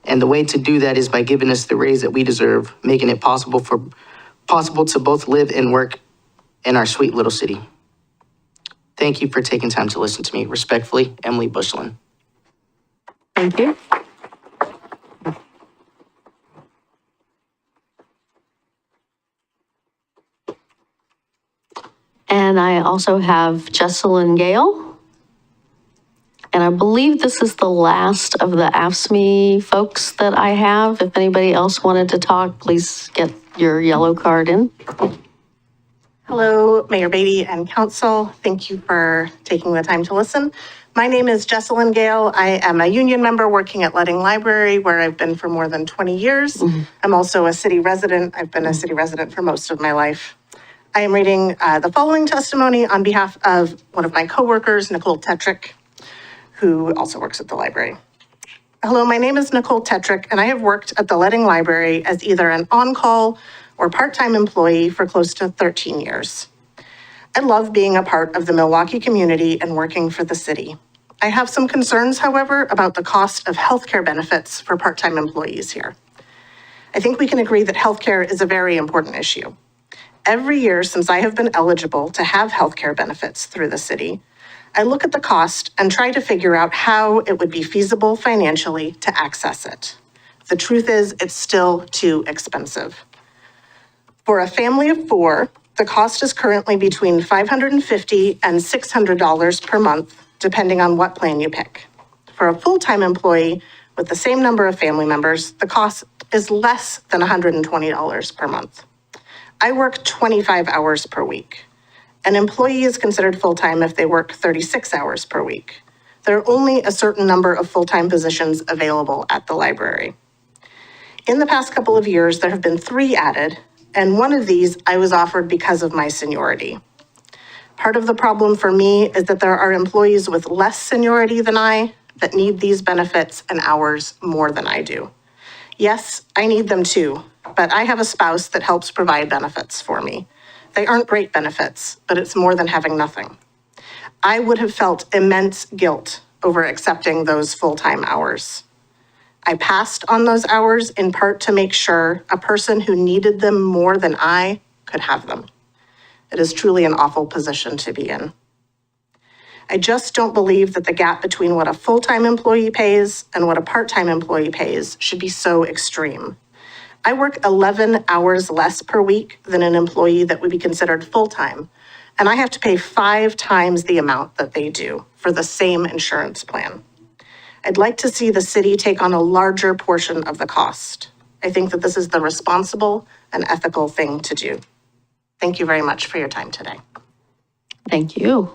and the way to do that is by giving us the raise that we deserve, making it possible to both live and work in our sweet little city. Thank you for taking time to listen to me. Respectfully, Emily Bushland. Thank you. And I also have Jesselyn Gale. And I believe this is the last of the AFSCME folks that I have. If anybody else wanted to talk, please get your yellow card in. Hello, Mayor Beatty and Council. Thank you for taking the time to listen. My name is Jesselyn Gale. I am a union member working at Leading Library, where I've been for more than 20 years. I'm also a city resident. I've been a city resident for most of my life. I am reading the following testimony on behalf of one of my coworkers, Nicole Tetrick, who also works at the library. Hello, my name is Nicole Tetrick, and I have worked at the Leading Library as either an on-call or part-time employee for close to 13 years. I love being a part of the Milwaukee community and working for the city. I have some concerns, however, about the cost of healthcare benefits for part-time employees here. I think we can agree that healthcare is a very important issue. Every year since I have been eligible to have healthcare benefits through the city, I look at the cost and try to figure out how it would be feasible financially to access it. The truth is, it's still too expensive. For a family of 4, the cost is currently between $550 and $600 per month, depending on what plan you pick. For a full-time employee with the same number of family members, the cost is less than $120 per month. I work 25 hours per week. An employee is considered full-time if they work 36 hours per week. There are only a certain number of full-time positions available at the library. In the past couple of years, there have been 3 added, and one of these I was offered because of my seniority. Part of the problem for me is that there are employees with less seniority than I that need these benefits and hours more than I do. Yes, I need them too, but I have a spouse that helps provide benefits for me. They aren't great benefits, but it's more than having nothing. I would have felt immense guilt over accepting those full-time hours. I passed on those hours in part to make sure a person who needed them more than I could have them. It is truly an awful position to be in. I just don't believe that the gap between what a full-time employee pays and what a part-time employee pays should be so extreme. I work 11 hours less per week than an employee that would be considered full-time, and I have to pay 5 times the amount that they do for the same insurance plan. I'd like to see the city take on a larger portion of the cost. I think that this is the responsible and ethical thing to do. Thank you very much for your time today. Thank you.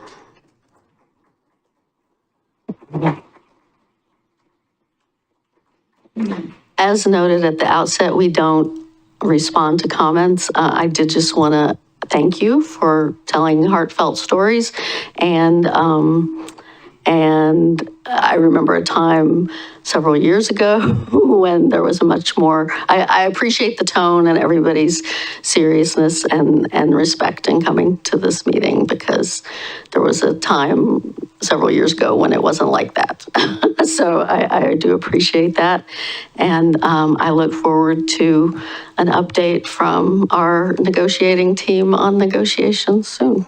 As noted at the outset, we don't respond to comments. I did just want to thank you for telling heartfelt stories. And I remember a time several years ago when there was a much more, I appreciate the tone and everybody's seriousness and respect in coming to this meeting, because there was a time several years ago when it wasn't like that. So I do appreciate that. And I look forward to an update from our negotiating team on negotiations soon.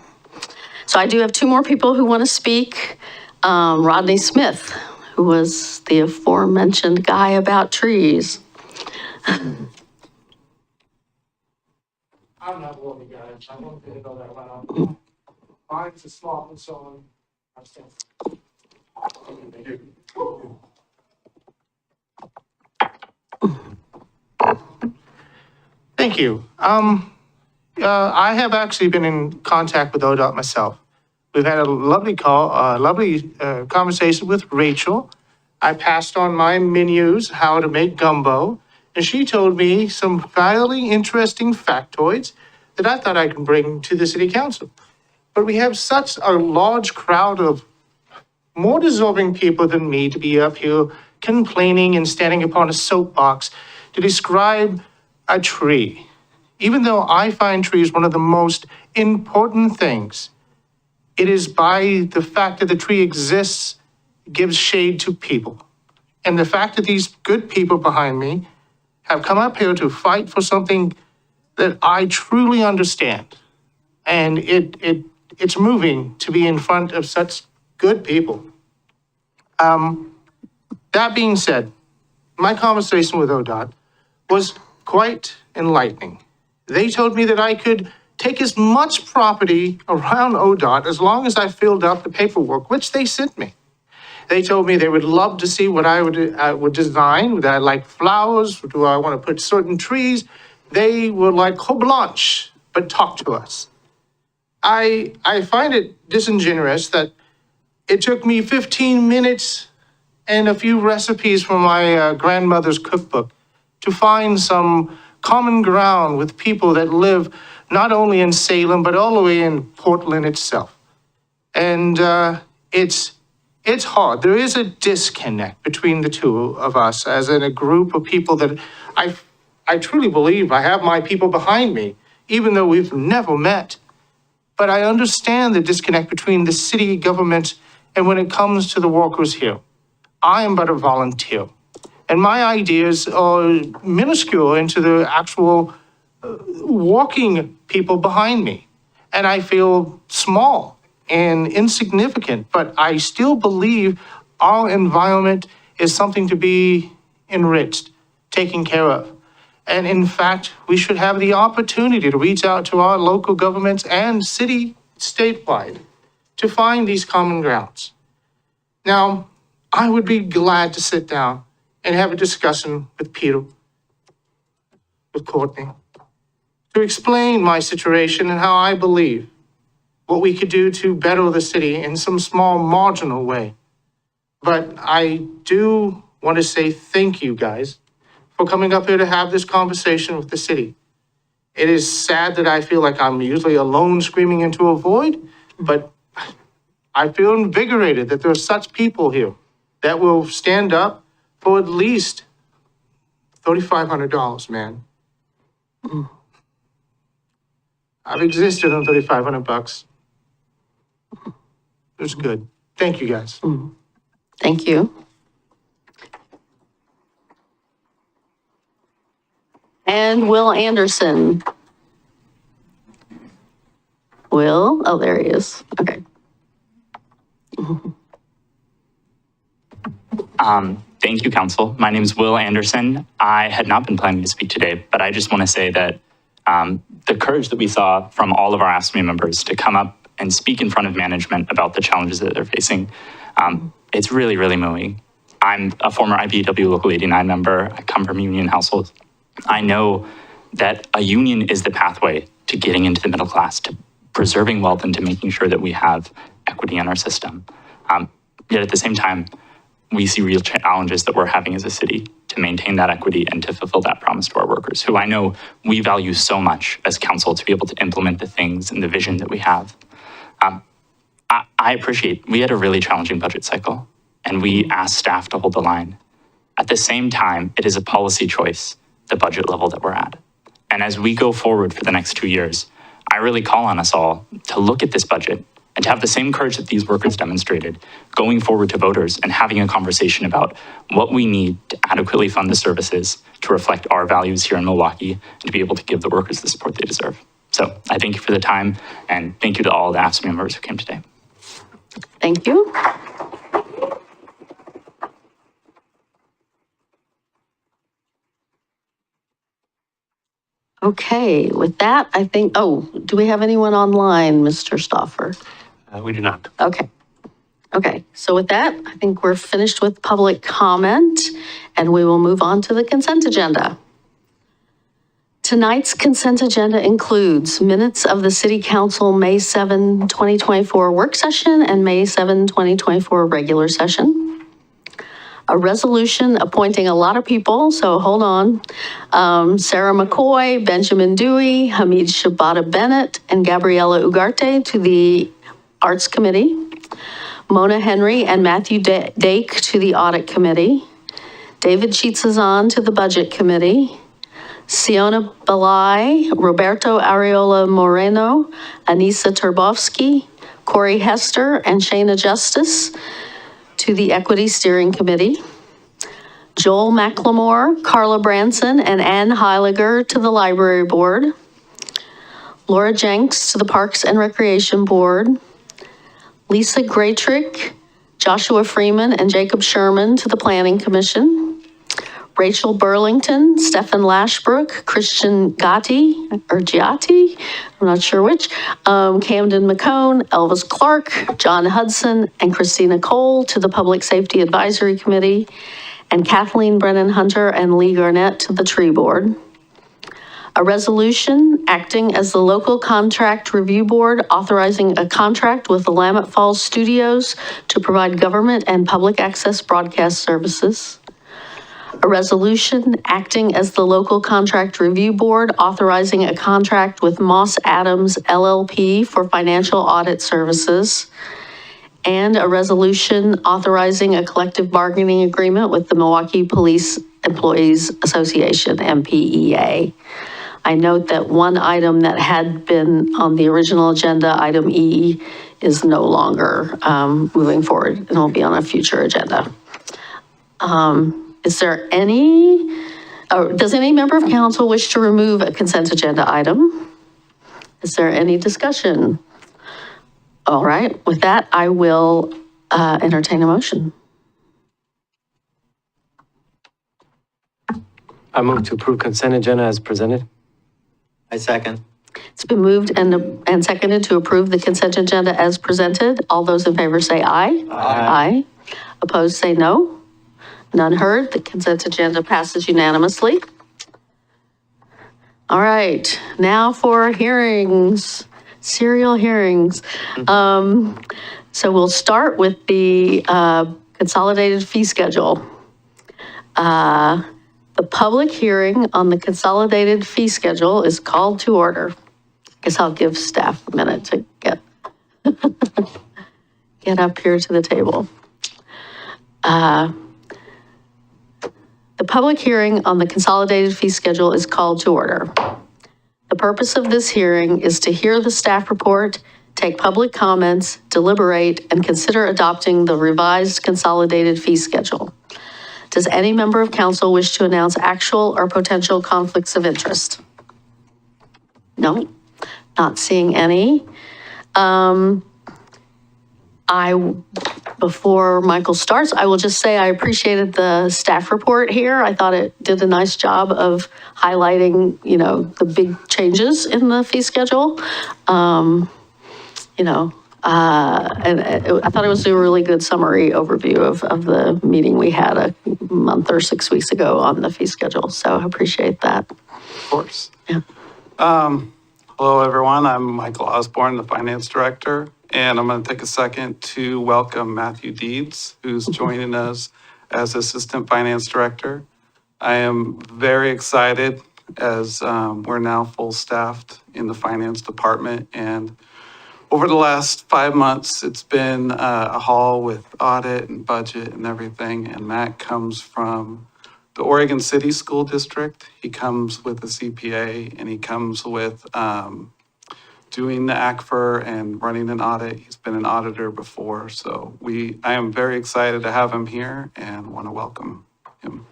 So I do have 2 more people who want to speak. Rodney Smith, who was the aforementioned guy about trees. I'm not one of the guys. I don't think I know that well. Mine's a small and so on. Thank you. I have actually been in contact with ODOT myself. We've had a lovely call, conversation with Rachel. I passed on my menus, how to make gumbo, and she told me some fairly interesting factoids that I thought I could bring to the city council. But we have such a large crowd of more deserving people than me to be up here complaining and standing upon a soapbox to describe a tree. Even though I find trees one of the most important things, it is by the fact that the tree exists, gives shade to people. And the fact that these good people behind me have come up here to fight for something that I truly understand. And it's moving to be in front of such good people. That being said, my conversation with ODOT was quite enlightening. They told me that I could take as much property around ODOT as long as I filled out the paperwork, which they sent me. They told me they would love to see what I would design. Would I like flowers? Do I want to put certain trees? They were like carte blanche, but talk to us. I find it disingenuous that it took me 15 minutes and a few recipes from my grandmother's cookbook to find some common ground with people that live not only in Salem, but all the way in Portland itself. And it's hard. There is a disconnect between the two of us as in a group of people that I truly believe I have my people behind me, even though we've never met. But I understand the disconnect between the city government and when it comes to the workers here. I am but a volunteer. And my ideas are minuscule into the actual walking people behind me. And I feel small and insignificant, but I still believe our environment is something to be enriched, taken care of. And in fact, we should have the opportunity to reach out to our local governments and city statewide to find these common grounds. Now, I would be glad to sit down and have a discussion with Peter, with Courtney, to explain my situation and how I believe what we could do to better the city in some small marginal way. But I do want to say thank you guys for coming up here to have this conversation with the city. It is sad that I feel like I'm usually alone screaming into a void, but I feel invigorated that there are such people here that will stand up for at least $3,500, man. I've existed on $3,500. It was good. Thank you, guys. Thank you. And Will Anderson. Will, oh, there he is. Okay. Thank you, Council. My name is Will Anderson. I had not been planning to speak today, but I just want to say that the courage that we saw from all of our ASME members to come up and speak in front of management about the challenges that they're facing, it's really, really moving. I'm a former IBEW Local 89 member. I come from union households. I know that a union is the pathway to getting into the middle class, to preserving wealth, and to making sure that we have equity in our system. Yet at the same time, we see real challenges that we're having as a city to maintain that equity and to fulfill that promise to our workers, who I know we value so much as council to be able to implement the things and the vision that we have. I appreciate, we had a really challenging budget cycle, and we asked staff to hold the line. At the same time, it is a policy choice, the budget level that we're at. And as we go forward for the next 2 years, I really call on us all to look at this budget and to have the same courage that these workers demonstrated, going forward to voters and having a conversation about what we need to adequately fund the services to reflect our values here in Milwaukie and to be able to give the workers the support they deserve. So I thank you for the time, and thank you to all the ASME members who came today. Thank you. Okay, with that, I think, oh, do we have anyone online, Mr. Stauffer? We do not. Okay. Okay, so with that, I think we're finished with public comment, and we will move on to the consent agenda. Tonight's consent agenda includes minutes of the City Council May 7, 2024 work session and May 7, 2024 regular session. A resolution appointing a lot of people, so hold on. Sarah McCoy, Benjamin Dewey, Hamid Shabata Bennett, and Gabriella Ugarte to the Arts Committee. Mona Henry and Matthew Dake to the Audit Committee. David Cheatzazan to the Budget Committee. Siona Belay, Roberto Areola Moreno, Anissa Turbovsky, Corey Hester, and Shayna Justice to the Equity Steering Committee. Joel McLemore, Carla Branson, and Ann Heiliger to the Library Board. Laura Jenks to the Parks and Recreation Board. Lisa Graytrick, Joshua Freeman, and Jacob Sherman to the Planning Commission. Rachel Burlington, Stephen Lashbrook, Christian Giotti, I'm not sure which, Camden McCone, Elvis Clark, John Hudson, and Christina Cole to the Public Safety Advisory Committee, and Kathleen Brennan Hunter and Lee Garnett to the Tree Board. A resolution acting as the local contract review board authorizing a contract with the Willamette Falls Studios to provide government and public access broadcast services. A resolution acting as the local contract review board authorizing a contract with Moss Adams LLP for financial audit services. And a resolution authorizing a collective bargaining agreement with the Milwaukie Police Employees Association, MPEA. I note that one item that had been on the original agenda, item E, is no longer moving forward and will be on a future agenda. Is there any, or does any member of council wish to remove a consent agenda item? Is there any discussion? All right, with that, I will entertain a motion. I move to approve consent agenda as presented. I second. It's been moved and seconded to approve the consent agenda as presented. All those in favor say aye. Aye. Opposed say no. None heard. The consent agenda passes unanimously. All right, now for hearings, serial hearings. So we'll start with the consolidated fee schedule. The public hearing on the consolidated fee schedule is called to order. Guess I'll give staff a minute to get up here to the table. The public hearing on the consolidated fee schedule is called to order. The purpose of this hearing is to hear the staff report, take public comments, deliberate, and consider adopting the revised consolidated fee schedule. Does any member of council wish to announce actual or potential conflicts of interest? No, not seeing any. Before Michael starts, I will just say I appreciated the staff report here. I thought it did a nice job of highlighting, the big changes in the fee schedule. And I thought it was a really good summary overview of the meeting we had a month or 6 weeks ago on the fee schedule. So I appreciate that. Of course. Yeah. Hello, everyone. I'm Michael Osborne, the Finance Director, and I'm going to take a second to welcome Matthew Deeds, who's joining us as Assistant Finance Director. I am very excited as we're now full staffed in the Finance Department, and over the last 5 months, it's been a haul with audit and budget and everything, and Matt comes from the Oregon City School District. He comes with a CPA, and he comes with doing the ACFR and running an audit. He's been an auditor before, so I am very excited to have him here and want to welcome him.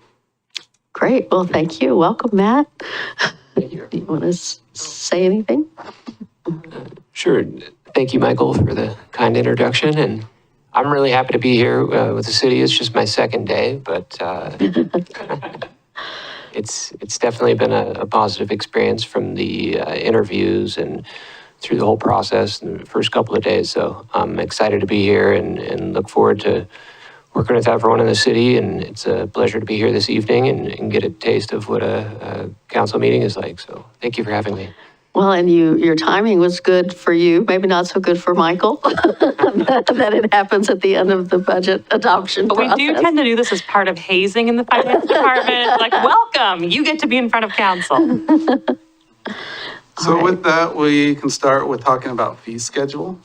Great. Well, thank you. Welcome, Matt. Do you want to say anything? Sure. Thank you, Michael, for the kind introduction. And I'm really happy to be here with the city. It's just my second day, but it's definitely been a positive experience from the interviews and through the whole process in the first couple of days. So I'm excited to be here and look forward to working with everyone in the city. And it's a pleasure to be here this evening and get a taste of what a council meeting is like. So thank you for having me. Well, and your timing was good for you, maybe not so good for Michael, that it happens at the end of the budget adoption But process. we do tend to do this as part of hazing in the finance department. Like, welcome, you get to be in front of council. So with that, we can start with talking about fee schedule.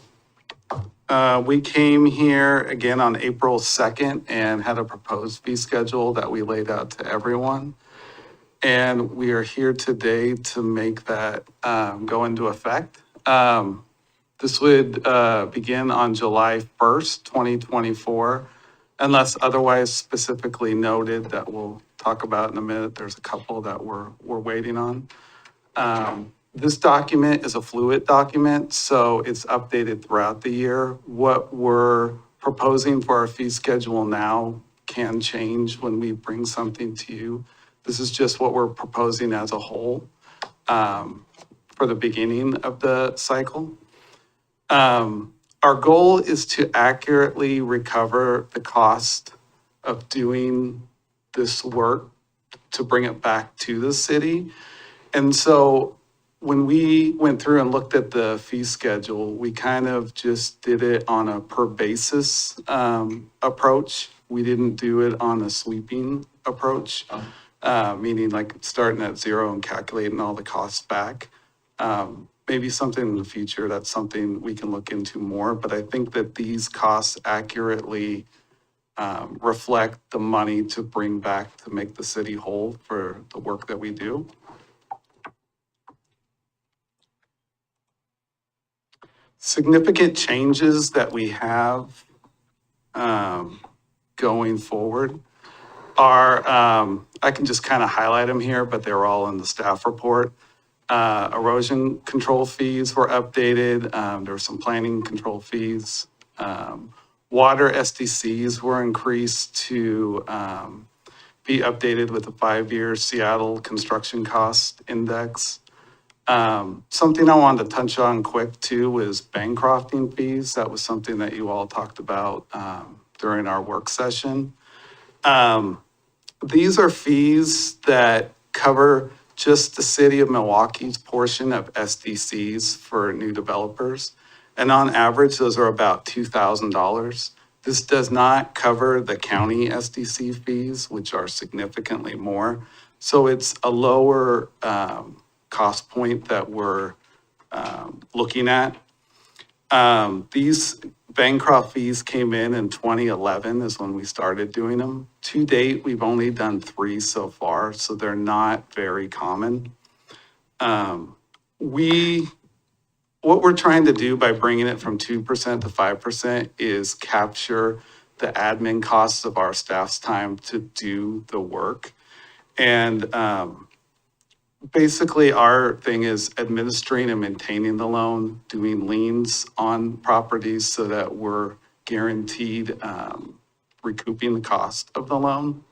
We came here again on April 2nd and had a proposed fee schedule that we laid out to everyone. And we are here today to make that go into effect. This would begin on July 1st, 2024, unless otherwise specifically noted that we'll talk about in a minute. There's a couple that we're waiting on. This document is a fluid document, so it's updated throughout the year. What we're proposing for our fee schedule now can change when we bring something to you. This is just what we're proposing as a whole for the beginning of the cycle. Our goal is to accurately recover the cost of doing this work to bring it back to the city. And so when we went through and looked at the fee schedule, we kind of just did it on a per basis approach. We didn't do it on a sweeping approach, meaning like starting at zero and calculating all the costs back. Maybe something in the future, that's something we can look into more, but I think that these costs accurately reflect the money to bring back to make the city whole for the work that we do. Significant changes that we have going forward are, I can just kind of highlight them here, but they're all in the staff report. Erosion control fees were updated. There were some planning control fees. Water SDCs were increased to be updated with the 5-year Seattle construction cost index. Something I wanted to touch on quick too was Bancrofting fees. That was something that you all talked about during our work session. These are fees that cover just the city of Milwaukee's portion of SDCs for new developers. And on average, those are about $2,000. This does not cover the county SDC fees, which are significantly more. So it's a lower cost point that we're looking at. These Bancroft fees came in 2011 is when we started doing them. To date, we've only done 3 so far, so they're not very common. What we're trying to do by bringing it from 2% to 5% is capture the admin costs of our staff's time to do the work. And basically, our thing is administering and maintaining the loan, doing liens on properties so that we're guaranteed recouping the cost of the loan.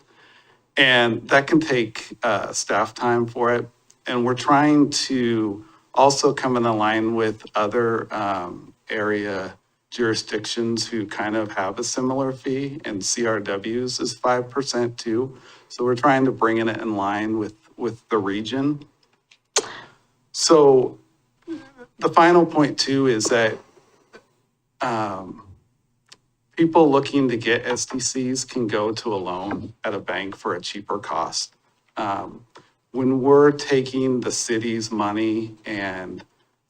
And that can take staff time for it. And we're trying to also come in line with other area jurisdictions who kind of have a similar fee, and CRW's is 5% too. So we're trying to bring it in line with the region. So the final point too is that people looking to get SDCs can go to a loan at a bank for a cheaper cost. When we're taking the city's money and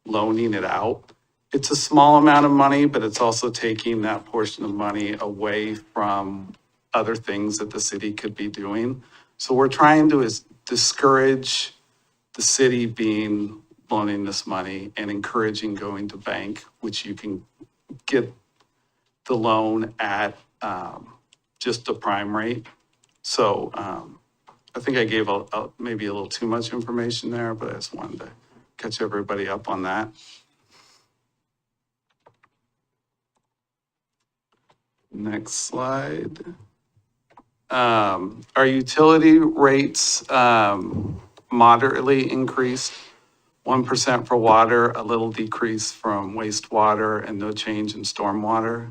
loaning it out, it's a small amount of money, but it's also taking that portion of money away from other things that the city could be doing. So we're trying to discourage the city being loaning this money and encouraging going to bank, which you can get the loan at just the prime rate. So I think I gave maybe a little too much information there, but I just wanted to catch everybody up on that. Next slide. Our utility rates moderately increased, 1% for water, a little decrease from wastewater, and no change in stormwater.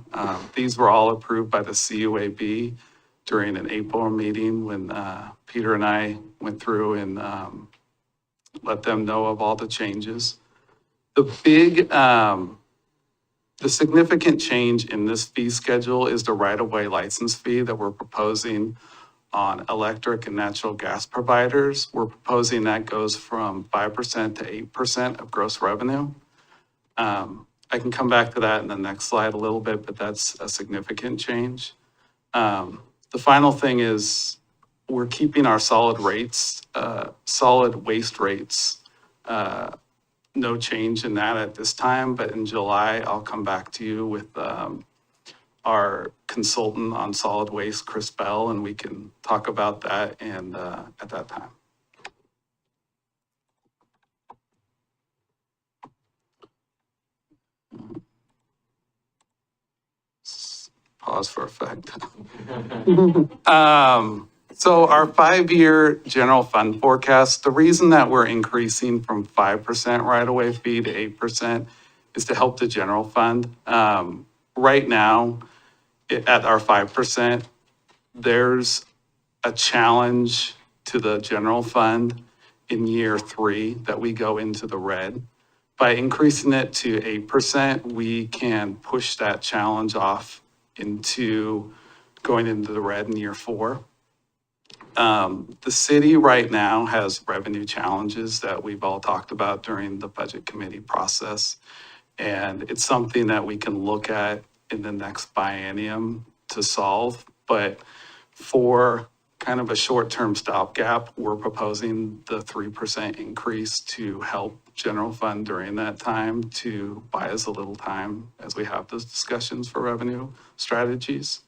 These were all approved by the CUAB during an April meeting when Peter and I went through and let them know of all the changes. The significant change in this fee schedule is the right-of-way license fee that we're proposing on electric and natural gas providers. We're proposing that goes from 5% to 8% of gross revenue. I can come back to that in the next slide a little bit, but that's a significant change. The final thing is we're keeping our solid waste rates, no change in that at this time, but in July, I'll come back to you with our consultant on solid waste, Chris Bell, and we can talk about that and at that time. Pause for effect. So our 5-year general fund forecast, the reason that we're increasing from 5% right-of-way fee to 8% is to help the general fund. Right now, at our 5%, there's a challenge to the general fund in year 3 that we go into the red. By increasing it to 8%, we can push that challenge off into going into the red in year 4. The city right now has revenue challenges that we've all talked about during the budget committee process. And it's something that we can look at in the next biennium to solve. But for kind of a short-term stopgap, we're proposing the 3% increase to help general fund during that time to buy us a little time as we have those discussions for revenue strategies.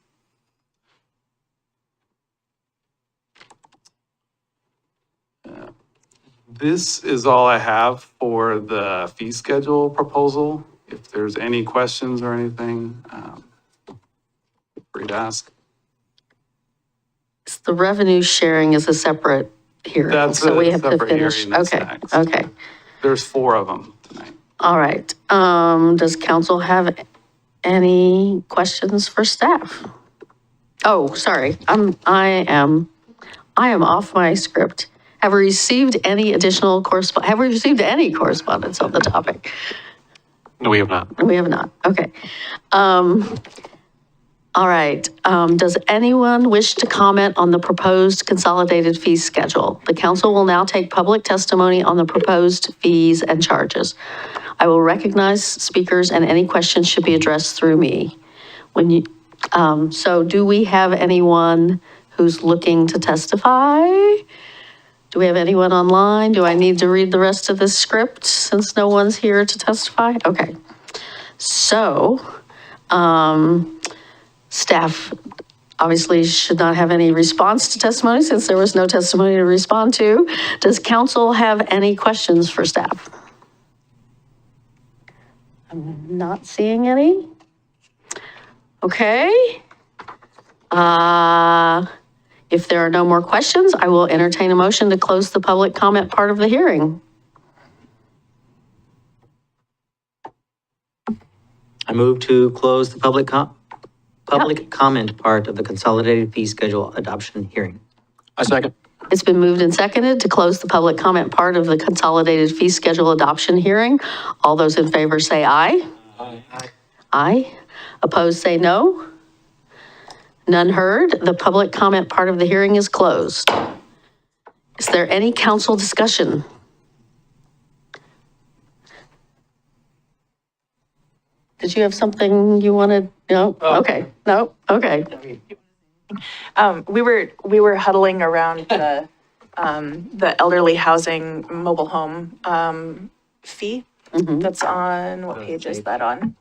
This is all I have for the fee schedule proposal. If there's any questions or anything, feel free to ask. The revenue sharing is a separate hearing, That's so a we have to separate finish. hearing that's Okay, next. okay. There's 4 of them tonight. All right. Does council have any questions for staff? Oh, sorry. I am off my script. Have we received any additional correspondence? Have we received any correspondence on the topic? No, we have not. We have not. Okay. All right, does anyone wish to comment on the proposed consolidated fee schedule? The council will now take public testimony on the proposed fees and charges. I will recognize speakers and any questions should be addressed through me. So do we have anyone who's looking to testify? Do we have anyone online? Do I need to read the rest of this script since no one's here to testify? Okay. So, staff obviously should not have any response to testimony since there was no testimony to respond to. Does council have any questions for staff? I'm not seeing any. Okay. If there are no more questions, I will entertain a motion to close the public comment part of the hearing. I move to close the public comment part of the consolidated fee schedule adoption hearing. I second. It's been moved and seconded to close the public comment part of the consolidated fee schedule adoption hearing. All those in favor say aye. Aye. Aye. Opposed say no. None heard. The public comment part of the hearing is closed. Is there any council discussion? Did you have something you wanted? No? Okay. No? Okay. We were huddling around the elderly housing mobile home fee. That's on, what page is that on?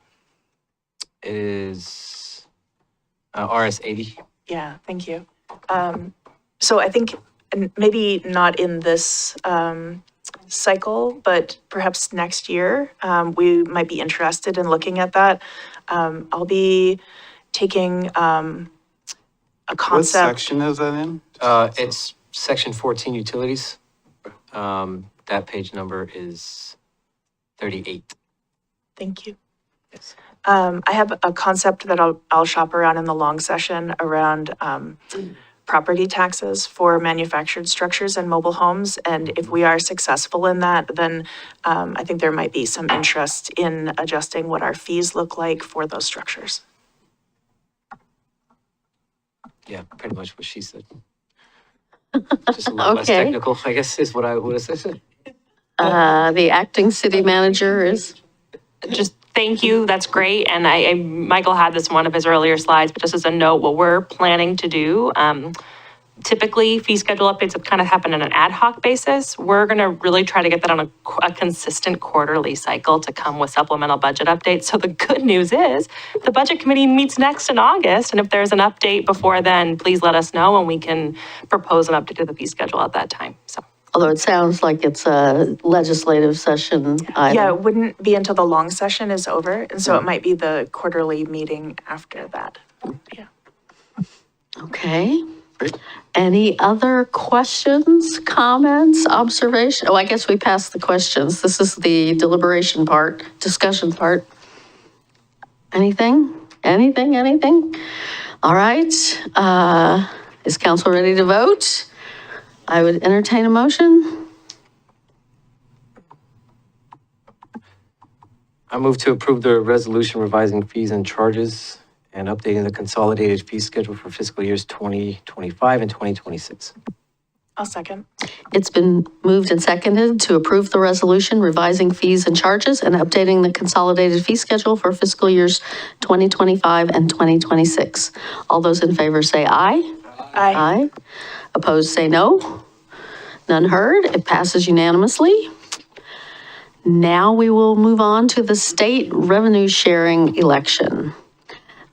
It is RS 80. Yeah, thank you. So I think maybe not in this cycle, but perhaps next year, we might be interested in looking at that. I'll be taking a What concept. section is that in? It's section 14 utilities. That page number is 38. Thank you. Yes. I have a concept that I'll shop around in the long session around property taxes for manufactured structures and mobile homes. And if we are successful in that, then I think there might be some interest in adjusting what our fees look like for those structures. Yeah, pretty much what she said. Just a little less Okay. technical, I guess, is what I would have said. The acting city manager is, Just thank you, that's great. And Michael had this in one of his earlier slides, but just as a note, what we're planning to do, typically fee schedule updates have kind of happen on an ad hoc basis. We're going to really try to get that on a consistent quarterly cycle to come with supplemental budget updates. So the good news is the budget committee meets next in August. And if there's an update before then, please let us know and we can propose an update to the fee schedule at that time. So. although it sounds like it's a legislative session item. Yeah, it wouldn't be until the long session is over. And so it might be the quarterly meeting after that. Yeah. Okay. Any other questions, comments, observation? Oh, I guess we passed the questions. This is the deliberation part, discussion part. Anything? All right. Is council ready to vote? I would entertain a motion. I move to approve the resolution revising fees and charges and updating the consolidated fee schedule for fiscal years 2025 and 2026. I'll second. It's been moved and seconded to approve the resolution revising fees and charges and updating the consolidated fee schedule for fiscal years 2025 and 2026. All those in favor say aye. Aye. Opposed say no. None heard. It passes unanimously. Now we will move on to the state revenue sharing election.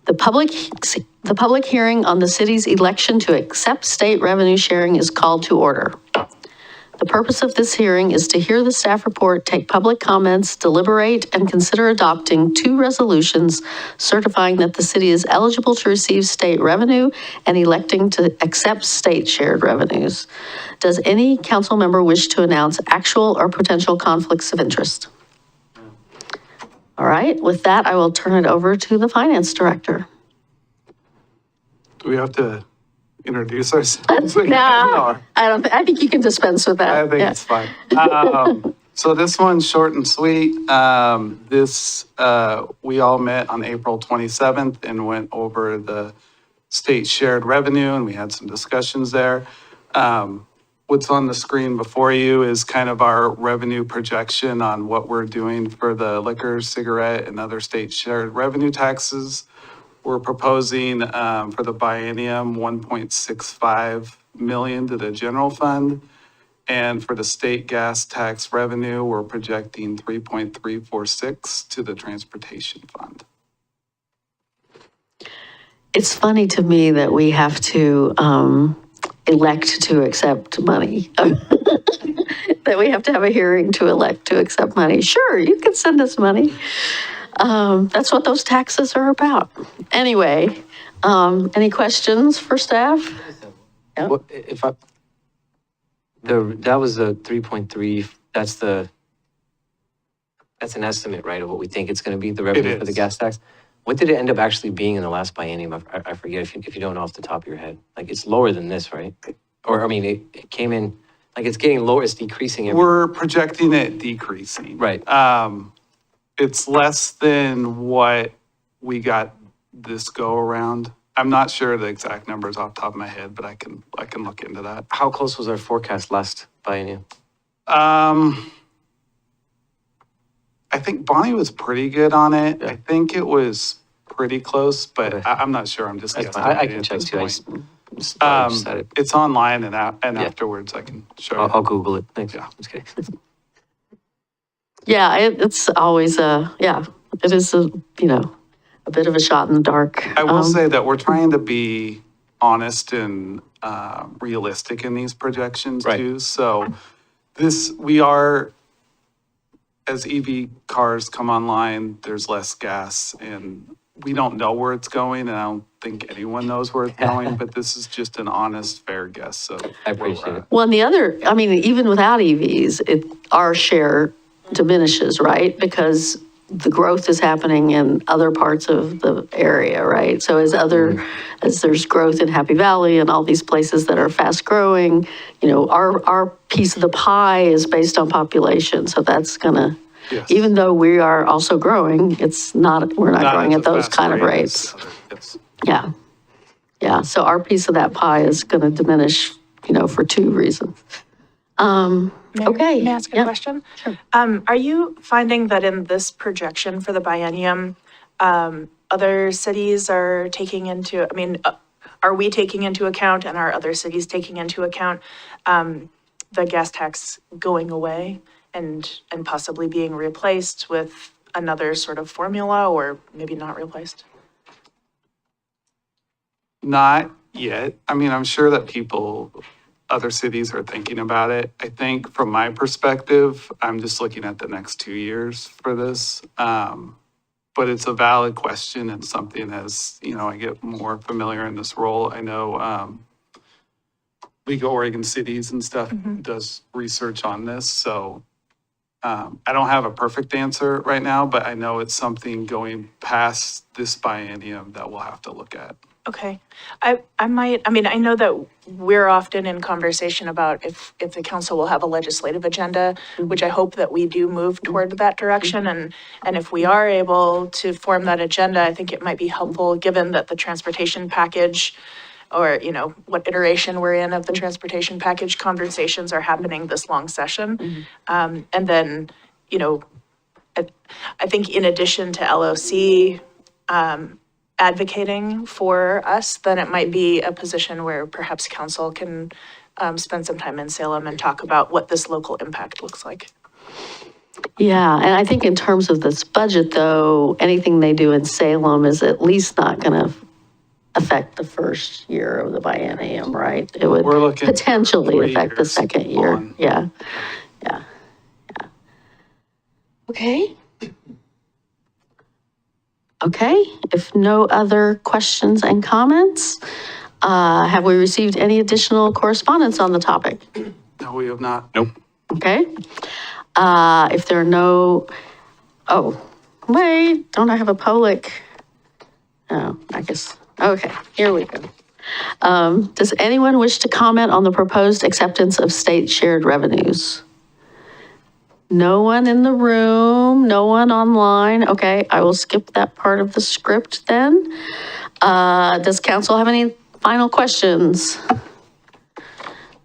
The public hearing on the city's election to accept state revenue sharing is called to order. The purpose of this hearing is to hear the staff report, take public comments, deliberate, and consider adopting 2 resolutions certifying that the city is eligible to receive state revenue and electing to accept state shared revenues. Does any council member wish to announce actual or potential conflicts of interest? All right, with that, I will turn it over to the finance director. Do we have to introduce ourselves? No, I think you can dispense with that. I think Yeah. it's fine. So this one's short and sweet. We all met on April 27th and went over the state shared revenue, and we had some discussions there. What's on the screen before you is kind of our revenue projection on what we're doing for the liquor, cigarette, and other state shared revenue taxes. We're proposing for the biennium 1.65 million to the general fund. And for the state gas tax revenue, we're projecting 3.346 to the transportation fund. It's funny to me that we have to elect to accept money. That we have to have a hearing to elect to accept money. Sure, you can send us money. That's what those taxes are about. Anyway, any questions for staff? Yeah. Well, that was the 3.3, that's an estimate, right, of what we think it's going to be, the revenue for the gas tax? What did it end up actually being in the last biennium? I forget if you don't know off the top of your head. Like, it's lower than this, right? Or, I mean, it came in, like, it's getting lower, it's decreasing. We're projecting it decreasing. Right. It's less than what we got this go around. I'm not sure the exact numbers off the top of my head, but I can look into that. How close was our forecast last biennium? I think Bonnie was pretty good on it. Yeah. I think it was pretty close, but I'm not sure. I'm just That's guessing. fine. I can check too. I just said it. It's online and afterwards I can show you. I'll Google it. Thanks. Yeah. Just kidding. Yeah, it's always it is a bit of a shot in the dark. I will say that we're trying to be honest and realistic in these projections too. So we are, as EV cars come online, there's less gas and we don't know where it's going, and I don't think anyone knows where it's going, but this is just an honest, fair guess. So I appreciate it. Well, and the other, I mean, even without EVs, our share diminishes, right? Because the growth is happening in other parts of the area, right? So as there's growth in Happy Valley and all these places that are fast growing, our piece of the pie is based on population. So that's gonna, even though we are also growing, we're not growing at those kind of rates. Yeah. Yeah. So our piece of that pie is gonna diminish, for two reasons. Okay. May I ask a question? Sure. Are you finding that in this projection for the biennium, other cities are taking into, are we taking into account and are other cities taking into account the gas tax going away and possibly being replaced with another sort of formula, or maybe not replaced? not yet. I'm sure that other cities are thinking about it. I think from my perspective, I'm just looking at the next 2 years for this. But it's a valid question and something as, I get more familiar in this role. I know League of Oregon Cities and stuff does research on this. So I don't have a perfect answer right now, but I know it's something going past this biennium that we'll have to look at. Okay. I know that we're often in conversation about if the council will have a legislative agenda, which I hope that we do move toward that direction. And if we are able to form that agenda, I think it might be helpful, given that the transportation package, or, what iteration we're in of the transportation package conversations are happening this long session. And then, I think in addition to LOC, advocating for us, then it might be a position where perhaps council can spend some time in Salem and talk about what this local impact looks like. Yeah, and I think in terms of this budget, though, anything they do in Salem is at least not going to affect the first year of the biennium, right? It would We're looking potentially affect the years second year. on. Yeah. Okay. Okay, if no other questions and comments, have we received any additional correspondence on the topic? No, we have not. Nope. Okay. If there are no, don't I have a public? Oh, I guess, okay, here we go. Does anyone wish to comment on the proposed acceptance of state shared revenues? No one in the room, no one online. Okay, I will skip that part of the script then. Does council have any final questions?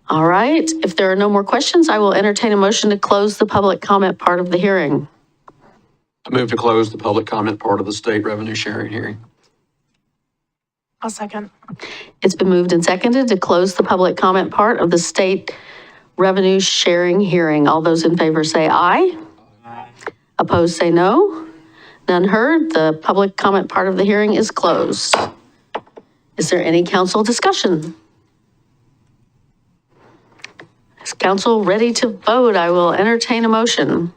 All right, if there are no more questions, I will entertain a motion to close the public comment part of the hearing. I move to close the public comment part of the state revenue sharing hearing. I'll second. It's been moved and seconded to close the public comment part of the state revenue sharing hearing. All those in favor say aye. Opposed say no. None heard. The public comment part of the hearing is closed. Is there any council discussion? Is council ready to vote? I will entertain a motion.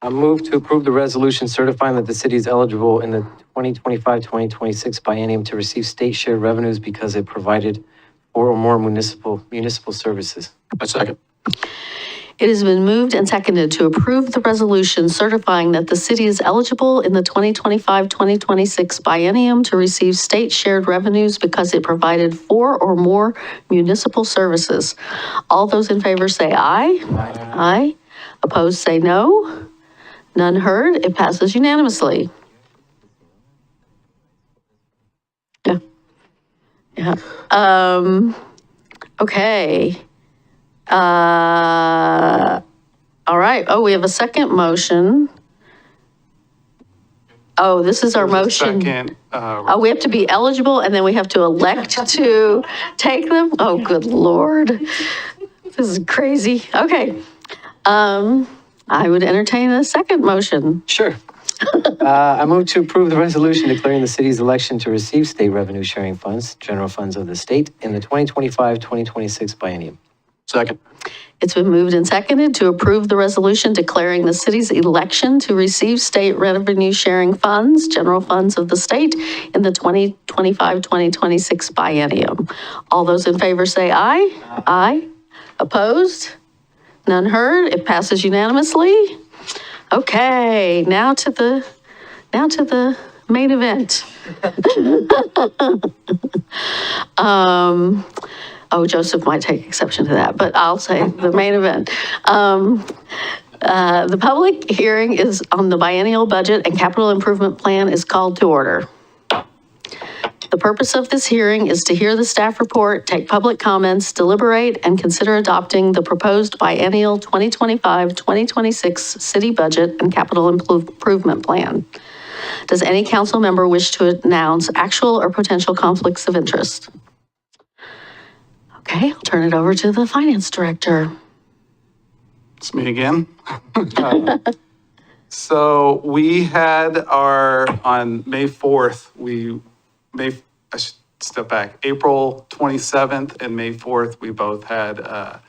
I move to approve the resolution certifying that the city is eligible in the 2025-2026 biennium to receive state share revenues because it provided four or more municipal services. I second. It has been moved and seconded to approve the resolution certifying that the city is eligible in the 2025-2026 biennium to receive state shared revenues because it provided four or more municipal services. All those in favor say aye. Aye. Opposed say no. None heard. It passes unanimously. Yeah. Yeah. Okay. All right. Oh, we have a second motion. Oh, this is our motion. Second, Oh, we have to be eligible and then we have to elect to take them? Oh, good Lord. This is crazy. Okay. I would entertain a second motion. Sure. I move to approve the resolution declaring the city's election to receive state revenue sharing funds, general funds of the state, in the 2025-2026 biennium. Second. It's been moved and seconded to approve the resolution declaring the city's election to receive state revenue sharing funds, general funds of the state, in the 2025-2026 biennium. All those in favor say aye. Aye. Opposed? None heard. It passes unanimously. Okay, now to the main event. Oh, Joseph might take exception to that, but I'll say the main event. The public hearing is on the biennial budget and capital improvement plan is called to order. The purpose of this hearing is to hear the staff report, take public comments, deliberate, and consider adopting the proposed biennial 2025-2026 city budget and capital improvement plan. Does any council member wish to announce actual or potential conflicts of interest? Okay, I'll turn it over to the finance director. it's me again. So we had on May 4th, I should step back, April 27th and May 4th, we both had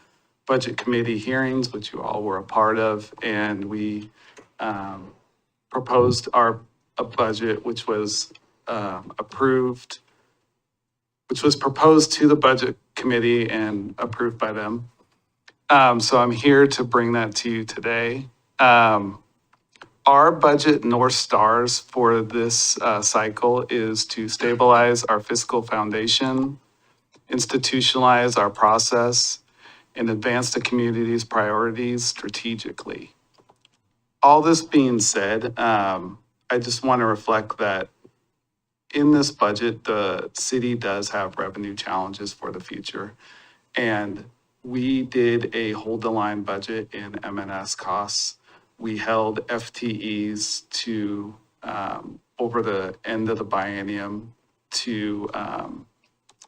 budget committee hearings, which you all were a part of, and we proposed a budget which was approved, which was proposed to the budget committee and approved by them. So I'm here to bring that to you today. Our budget North Stars for this cycle is to stabilize our fiscal foundation, institutionalize our process, and advance the community's priorities strategically. All this being said, I just want to reflect that in this budget, the city does have revenue challenges for the future. And we did a hold the line budget in M&S costs. We held FTEs to, over the end of the biennium, to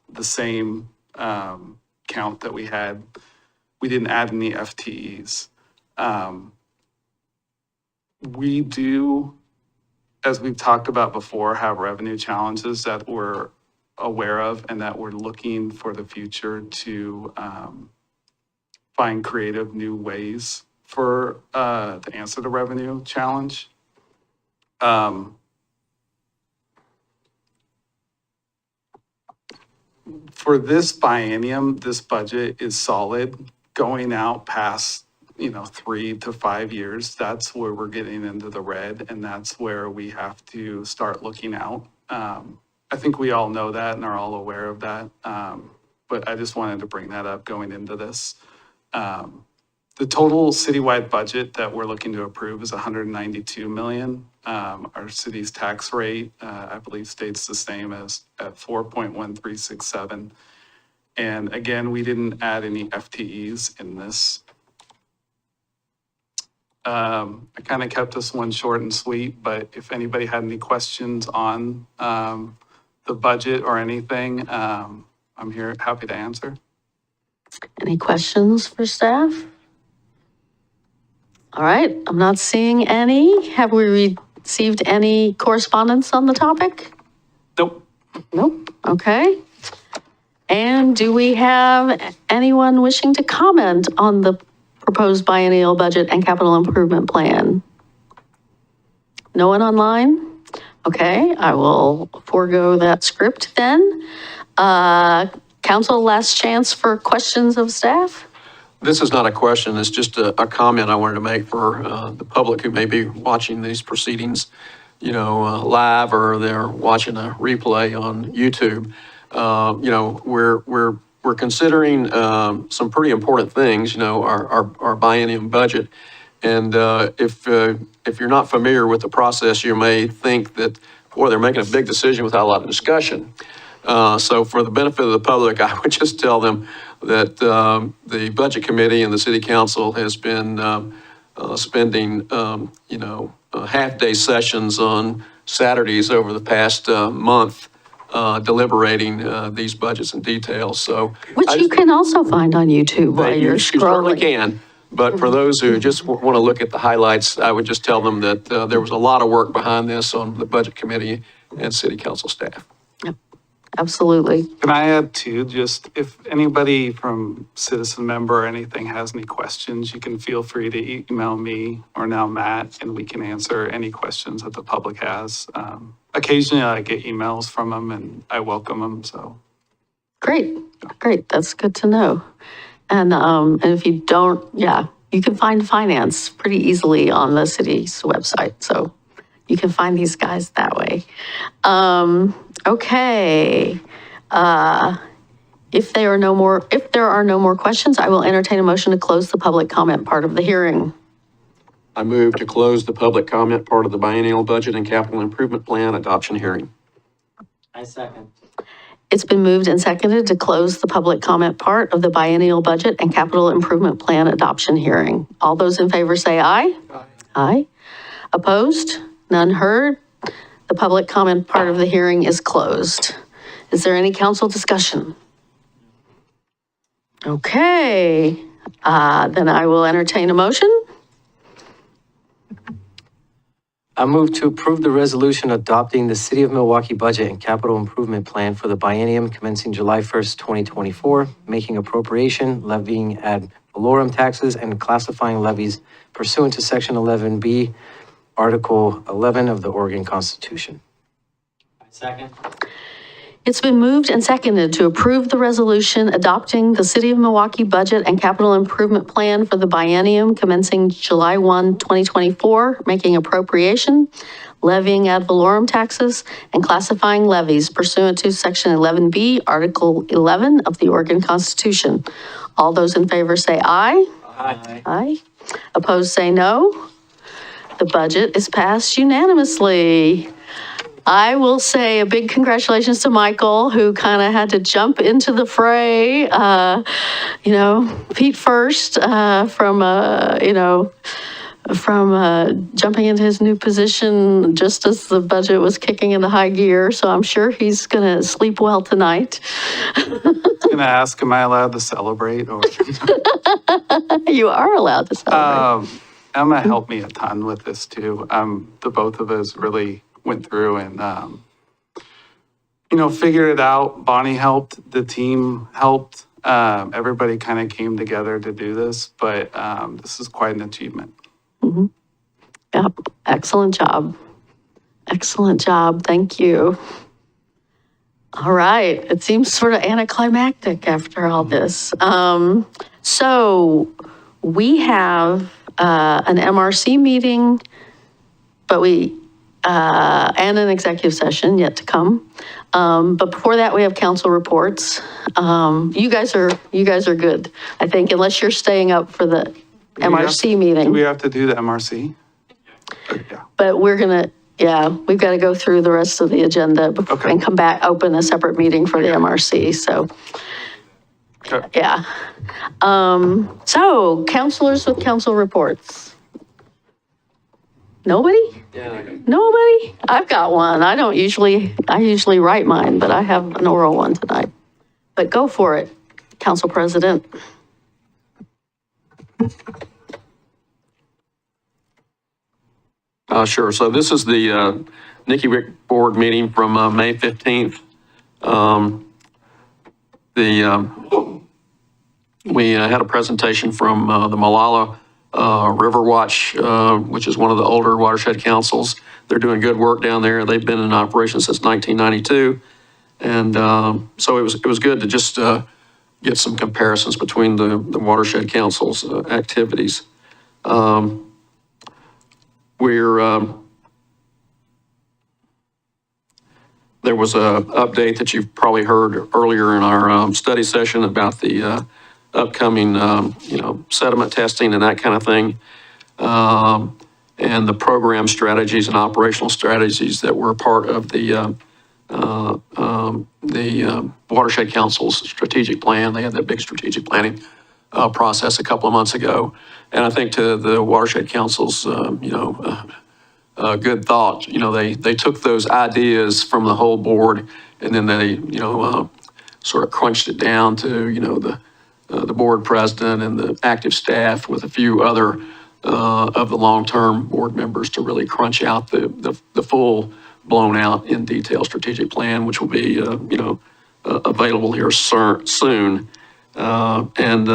the same count that we had. We didn't add any FTEs. We do, as we've talked about before, have revenue challenges that we're aware of and that we're looking for the future to find creative new ways to answer the revenue challenge. For this biennium, this budget is solid going out past 3 to 5 years. That's where we're getting into the red, and that's where we have to start looking out. I think we all know that and are all aware of that. But I just wanted to bring that up going into this. The total citywide budget that we're looking to approve is 192 million. Our city's tax rate, I believe, stays the same as at 4.1367. And again, we didn't add any FTEs in this. I kind of kept this one short and sweet, but if anybody had any questions on the budget or anything, I'm here, happy to answer. Any questions for staff? All right, I'm not seeing any. Have we received any correspondence on the topic? Nope. Nope, okay. And do we have anyone wishing to comment on the proposed biennial budget and capital improvement plan? No one online? Okay, I will forego that script then. Council, last chance for questions of staff? This is not a question, it's just a comment I wanted to make for the public who may be watching these proceedings, live, or they're watching a replay on YouTube. We're considering some pretty important things, our biennium budget. And if you're not familiar with the process, you may think that, boy, they're making a big decision without a lot of discussion. So for the benefit of the public, I would just tell them that the Budget Committee and the City Council has been spending, half-day sessions on Saturdays over the past month, deliberating these budgets in detail. So, which you can also find on YouTube while you're you certainly scrolling. can. But for those who just want to look at the highlights, I would just tell them that there was a lot of work behind this on the Budget Committee and City Council staff. Absolutely. Can I add too, just if anybody from citizen member or anything has any questions, you can feel free to email me or now Matt, and we can answer any questions that the public has. Occasionally I get emails from them and I welcome them, so. Great, that's good to know. And if you don't, you can find finance pretty easily on the city's website. So you can find these guys that way. Okay. If there are no more questions, I will entertain a motion to close the public comment part of the hearing. I move to close the public comment part of the biennial budget and capital improvement plan adoption hearing. I second. It's been moved and seconded to close the public comment part of the biennial budget and capital improvement plan adoption hearing. All those in favor say aye. Aye. Aye. Opposed? None heard. The public comment part of the hearing is closed. Is there any council discussion? Okay, then I will entertain a motion. I move to approve the resolution adopting the City of Milwaukie budget and capital improvement plan for the biennium commencing July 1st, 2024, making appropriation, levying ad valorem taxes, and classifying levies pursuant to Section 11B, Article 11 of the Oregon Constitution. Second. It's been moved and seconded to approve the resolution adopting the City of Milwaukie budget and capital improvement plan for the biennium commencing July 1, 2024, making appropriation, levying ad valorem taxes, and classifying levies pursuant to Section 11B, Article 11 of the Oregon Constitution. All those in favor say aye. Aye. Aye. Opposed say no. The budget is passed unanimously. I will say a big congratulations to Michael, who kind of had to jump into the fray, feet first, from jumping into his new position just as the budget was kicking into high gear. So I'm sure he's going to sleep well tonight. I was going to ask, am I allowed to celebrate? Or You are allowed to celebrate. Emma helped me a ton with this too. The both of us really went through and, figured it out. Bonnie helped, the team helped. Everybody kind of came together to do this, but this is quite an achievement. Mm-hmm. Yep, excellent job. Excellent job, thank you. All right, it seems sort of anticlimactic after all this. So we have an MRC meeting, but we and an executive session yet to come. But before that, we have council reports. You guys are good, I think, unless you're staying up for the MRC Do meeting. we have to do the MRC? But we've got to go through the rest of the agenda and come back, open a separate meeting for the MRC, so. Okay. Yeah. So councilors with council reports. Nobody? Nobody? I've got one. I usually write mine, but I have an oral one tonight. But go for it, Council President. Sure. So this is the Nikki Wick board meeting from May 15th. We had a presentation from the Molalla River Watch, which is one of the older watershed councils. They're doing good work down there. They've been in operation since 1992. And so it was good to just get some comparisons between the watershed council's activities. There was a update that you've probably heard earlier in our study session about the upcoming, sediment testing and that kind of thing. And the program strategies and operational strategies that were part of the Watershed Council's strategic plan. They had that big strategic planning process a couple of months ago. And I think to the Watershed Council's, good thought, they took those ideas from the whole board and then they, sort of crunched it down to, the board president and the active staff with a few other of the long-term board members to really crunch out the full blown out in detail strategic plan, which will be, available here soon. And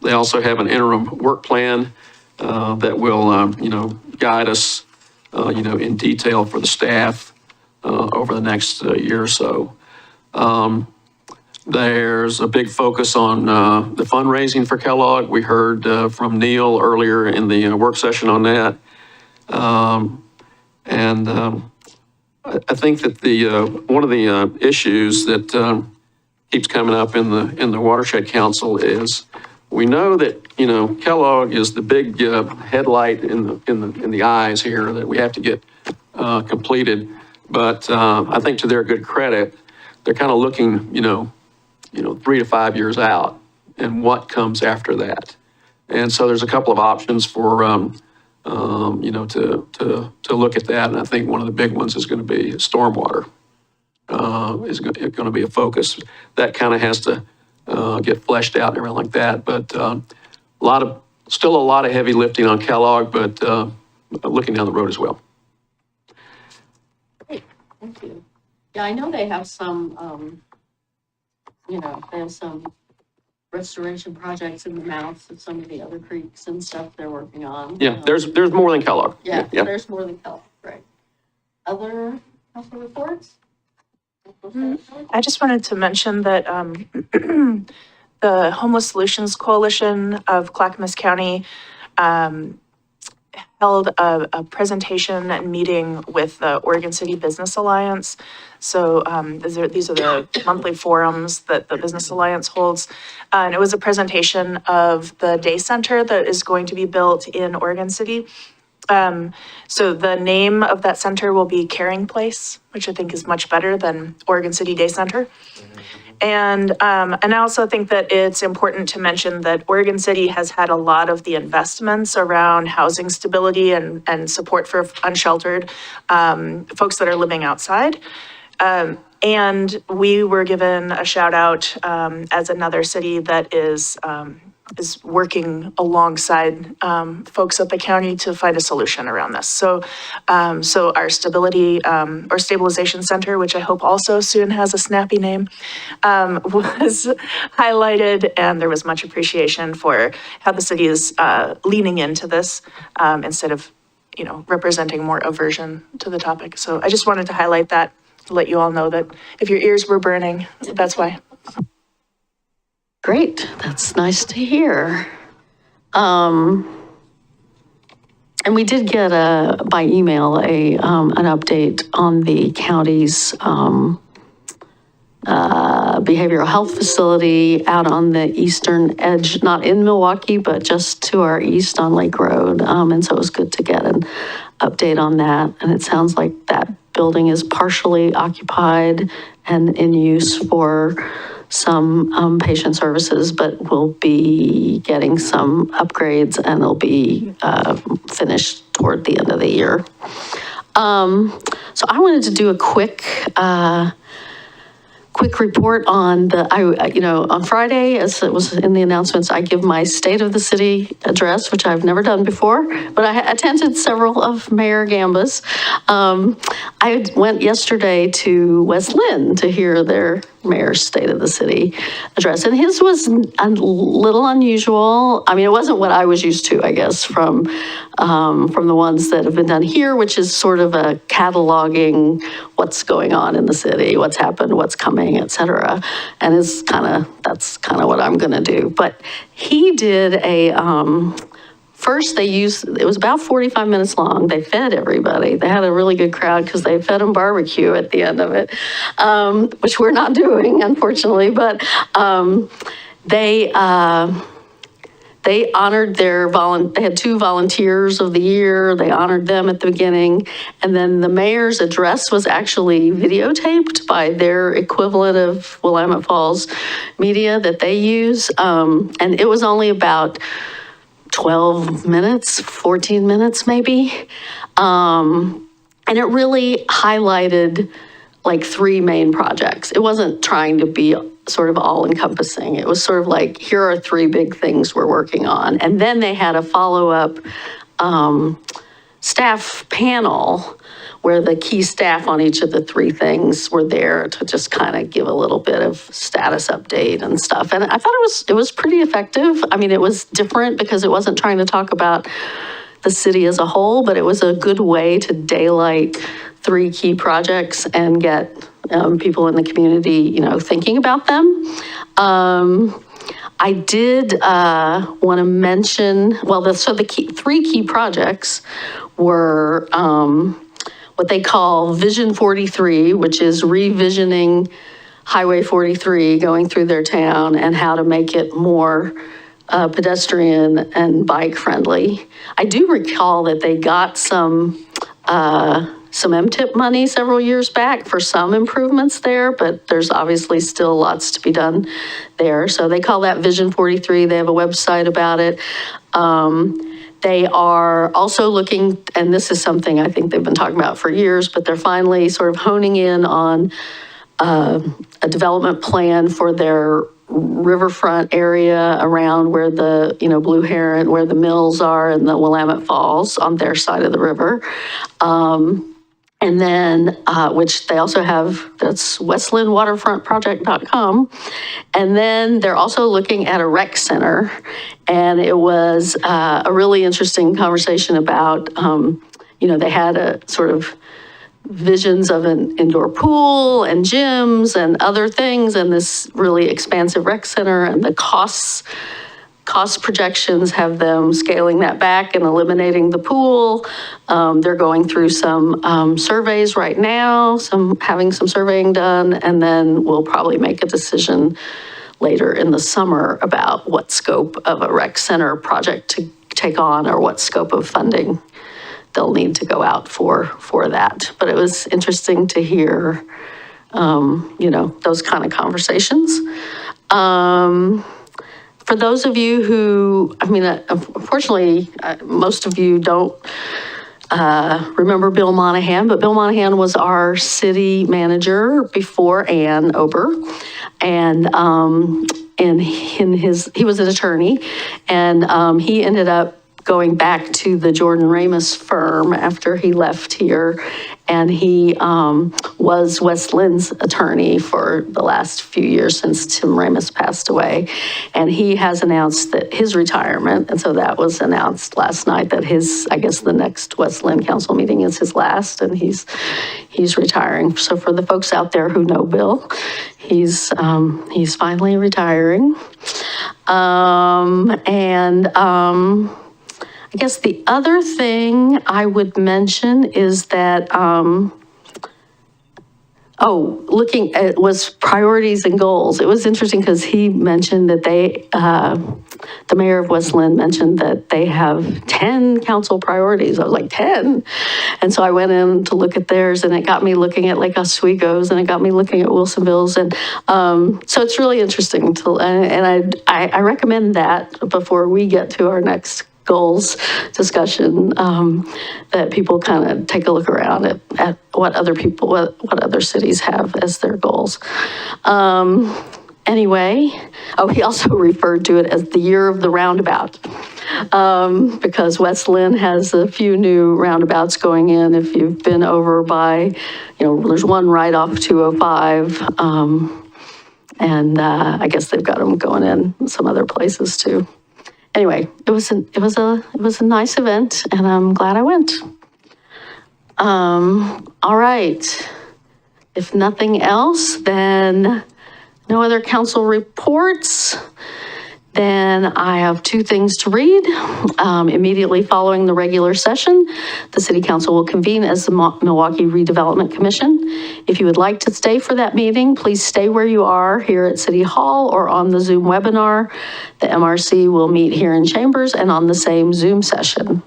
they also have an interim work plan that will, guide us, in detail for the staff over the next year or so. There's a big focus on the fundraising for Kellogg. We heard from Neil earlier in the work session on that. I think that one of the issues that keeps coming up in the Watershed Council is we know that Kellogg is the big headlight in the eyes here that we have to get completed. But I think to their good credit, they're kind of looking 3 to 5 years out and what comes after that. And so there's a couple of options for to look at that. And I think one of the big ones is going to be stormwater. Is going to be a focus. That kind of has to get fleshed out and everything like that. But still a lot of heavy lifting on Kellogg, but looking down the road as well. Great, thank you. Yeah, I know they have some, they have some restoration projects in the mouths of some of the other creeks and stuff they're working on. Yeah, there's more than Kellogg. Yeah, there's more than Kellogg, right. Other council reports? I just wanted to mention that the Homeless Solutions Coalition of Clackamas County held a presentation and meeting with the Oregon City Business Alliance. So these are the monthly forums that the Business Alliance holds. And it was a presentation of the day center that is going to be built in Oregon City. So the name of that center will be Caring Place, which I think is much better than Oregon City Day Center. And I also think that it's important to mention that Oregon City has had a lot of the investments around housing stability and support for unsheltered folks that are living outside. And we were given a shout out as another city that is working alongside folks at the county to find a solution around this. So our stability or stabilization center, which I hope also soon has a snappy name, was highlighted, and there was much appreciation for how the city is leaning into this instead of, representing more aversion to the topic. So I just wanted to highlight that, to let you all know that if your ears were burning, that's why. Great, that's nice to hear. And we did get by email, an update on the county's behavioral health facility out on the eastern edge, not in Milwaukie, but just to our east on Lake Road. And so it was good to get an update on that. And it sounds like that building is partially occupied and in use for some patient services, but we'll be getting some upgrades and it'll be finished toward the end of the year. So I wanted to do a quick report on on Friday, as it was in the announcements, I give my State of the City address, which I've never done before, but I attended several of Mayor Gamba's. I went yesterday to West Lynn to hear their mayor's State of the City address, and his was a little unusual. I mean, it wasn't what I was used to, I guess, from the ones that have been done here, which is sort of a cataloging what's going on in the city, what's happened, what's coming, et cetera. And that's kind of what I'm going to do. But he did first it was about 45 minutes long. They fed everybody. They had a really good crowd because they fed them barbecue at the end of it, which we're not doing, unfortunately. But they honored they had 2 volunteers of the year. They honored them at the beginning. And then the mayor's address was actually videotaped by their equivalent of Willamette Falls media that they use. And it was only about 12 minutes, 14 minutes maybe. And it really highlighted like 3 main projects. It wasn't trying to be sort of all-encompassing. It was sort of like, here are 3 big things we're working on. And then they had a follow-up staff panel where the key staff on each of the 3 things were there to just kind of give a little bit of status update and stuff. And I thought it was pretty effective. I mean, it was different because it wasn't trying to talk about the city as a whole, but it was a good way to daylight 3 key projects and get people in the community, thinking about them. I did want to mention, the 3 key projects were what they call Vision 43, which is revisioning Highway 43 going through their town and how to make it more pedestrian and bike friendly. I do recall that they got some MTIP money several years back for some improvements there, but there's obviously still lots to be done there. So they call that Vision 43. They have a website about it. They are also looking, and this is something I think they've been talking about for years, but they're finally sort of honing in on a development plan for their riverfront area around where the, Blue Heron, where the mills are and the Willamette Falls on their side of the river. And then, which they also have, that's westlandwaterfrontproject.com. And then they're also looking at a rec center. And it was a really interesting conversation about, they had a sort of visions of an indoor pool and gyms and other things and this really expansive rec center, and the cost projections have them scaling that back and eliminating the pool. They're going through some surveys right now, having some surveying done, and then we'll probably make a decision later in the summer about what scope of a rec center project to take on or what scope of funding they'll need to go out for that. But it was interesting to hear, those kind of conversations. For those of you who, unfortunately, most of you don't remember Bill Monahan, but Bill Monahan was our city manager before Ann Ober. And he was an attorney, and he ended up going back to the Jordan Ramus firm after he left here. And he was West Lynn's attorney for the last few years since Tim Ramus passed away. And he has announced that his retirement, and so that was announced last night that the next West Lynn council meeting is his last, and he's retiring. So for the folks out there who know Bill, he's finally retiring. I guess the other thing I would mention is that, looking at was priorities and goals. It was interesting because he mentioned that the mayor of West Lynn mentioned that they have 10 council priorities. I was like, 10? And so I went in to look at theirs, and it got me looking at Lake Oswego's, and it got me looking at Wilsonville's. And so it's really interesting and I recommend that before we get to our next goals discussion, that people kind of take a look around at what other cities have as their goals. Anyway, he also referred to it as the year of the roundabout, because West Lynn has a few new roundabouts going in. If you've been over by, there's one right off 205, and I guess they've got them going in some other places too. Anyway, it was a nice event, and I'm glad I went. All right. If nothing else, then no other council reports. Then I have two things to read. Immediately following the regular session, the City Council will convene as the Milwaukie Redevelopment Commission. If you would like to stay for that meeting, please stay where you are here at City Hall or on the Zoom webinar. The MRC will meet here in Chambers and on the same Zoom session.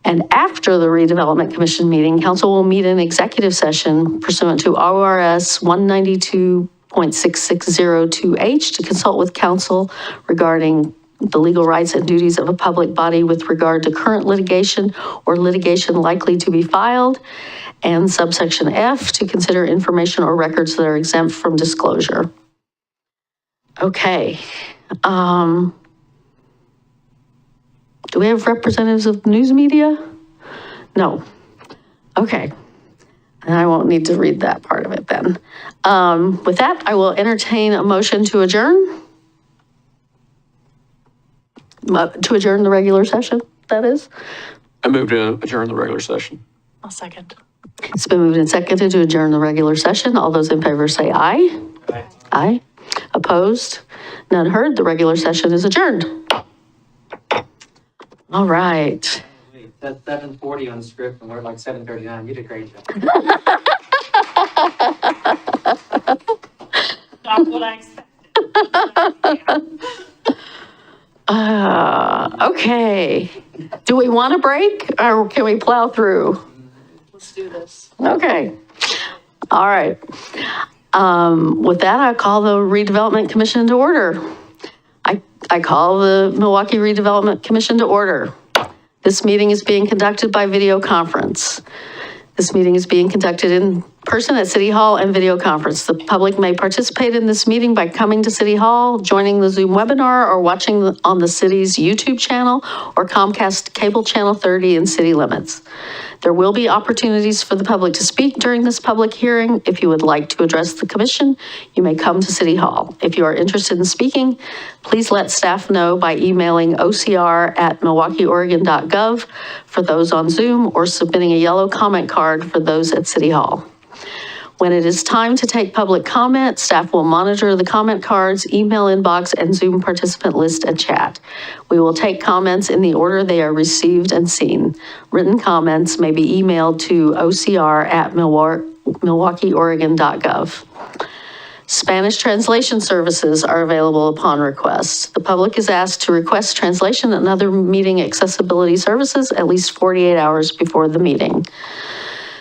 And after the Redevelopment Commission meeting, Council will meet in executive session pursuant to ORS 192.6602H to consult with counsel regarding the legal rights and duties of a public body with regard to current litigation or litigation likely to be filed, and subsection F to consider information or records that are exempt from disclosure. Okay. Do we have representatives of news media? No. Okay. And I won't need to read that part of it then. With that, I will entertain a motion to adjourn. To adjourn the regular session, that is. I move to adjourn the regular session. I'll second. It's been moved and seconded to adjourn the regular session. All those in favor say aye. Aye. Aye. Opposed? None heard. The regular session is adjourned. All right. That's 7:40 on the script, and we're like 7:39. You did a great job. That's what I expected. Okay. Do we want a break, or can we plow through? Let's do this. Okay. All right. With that, I call the Redevelopment Commission to order. I call the Milwaukie Redevelopment Commission to order. This meeting is being conducted by video conference. This meeting is being conducted in person at City Hall and video conference. The public may participate in this meeting by coming to City Hall, joining the Zoom webinar, or watching on the city's YouTube channel or Comcast Cable Channel 30 in city limits. There will be opportunities for the public to speak during this public hearing. If you would like to address the commission, you may come to City Hall. If you are interested in speaking, please let staff know by emailing ocr@milwaukieoregon.gov for those on Zoom, or submitting a yellow comment card for those at City Hall. When it is time to take public comment, staff will monitor the comment cards, email inbox, and Zoom participant list and chat. We will take comments in the order they are received and seen. Written comments may be emailed to ocr@milwaukieoregon.gov. Spanish translation services are available upon request. The public is asked to request translation and other meeting accessibility services at least 48 hours before the meeting.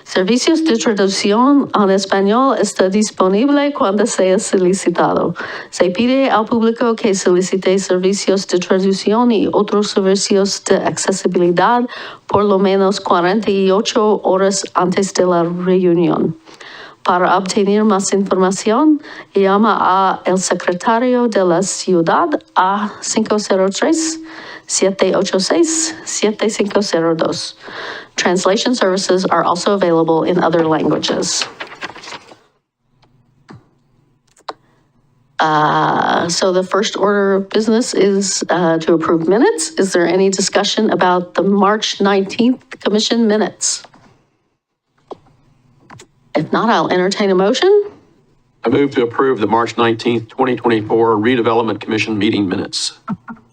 Servicios de traducción en español está disponible cuando sea solicitado. Se pide al público que solicite servicios de traducción y otros servicios de accesibilidad por lo menos 48 horas antes de la reunión. Para obtener más información, llama a el secretario de la ciudad a 503-786-7502. Translation services are also available in other languages. So the first order of business is to approve minutes. Is there any discussion about the March 19th commission minutes? If not, I'll entertain a motion. I move to approve the March 19th, 2024 Redevelopment Commission meeting minutes.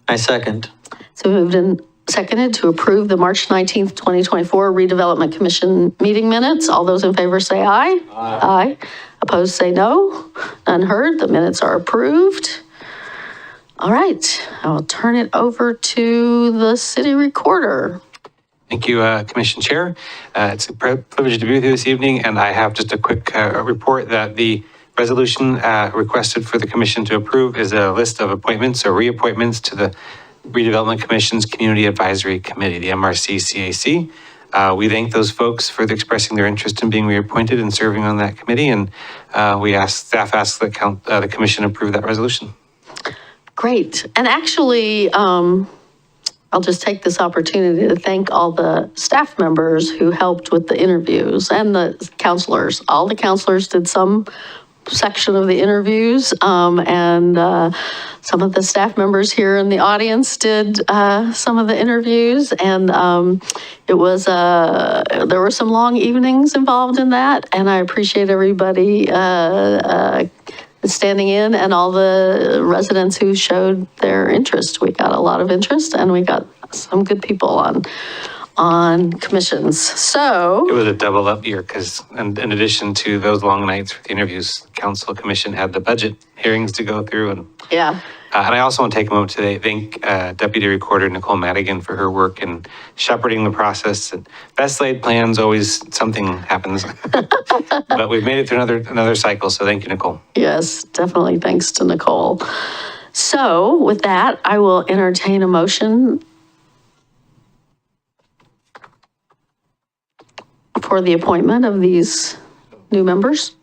I second. So moved and seconded to approve the March 19th, 2024 Redevelopment Commission meeting minutes. All those in favor say aye. Aye. Opposed say no. None heard. The minutes are approved. All right, I'll turn it over to the city recorder. Thank you, Commission Chair. It's a privilege to be with you this evening, and I have just a quick report that the resolution requested for the commission to approve is a list of appointments or reappointments to the Redevelopment Commission's Community Advisory Committee, the MRCCAC. We thank those folks for expressing their interest in being reappointed and serving on that committee, and staff asks that the commission approve that resolution. Great. And actually, I'll just take this opportunity to thank all the staff members who helped with the interviews and the counselors. All the counselors did some section of the interviews, and some of the staff members here in the audience did some of the interviews, and it was there were some long evenings involved in that, and I appreciate everybody standing in and all the residents who showed their interest. We got a lot of interest, and we got some good people on commissions. So it was a double up year because in addition to those long nights for the interviews, council commission had the budget hearings to go through. And yeah. And I also want to take a moment to thank Deputy Recorder Nicole Madigan for her work in shepherding the process. And best laid plans, always something happens. But we've made it through another cycle, so thank you, Nicole. Yes, definitely thanks to Nicole. So with that, I will entertain a motion for the appointment of these new members.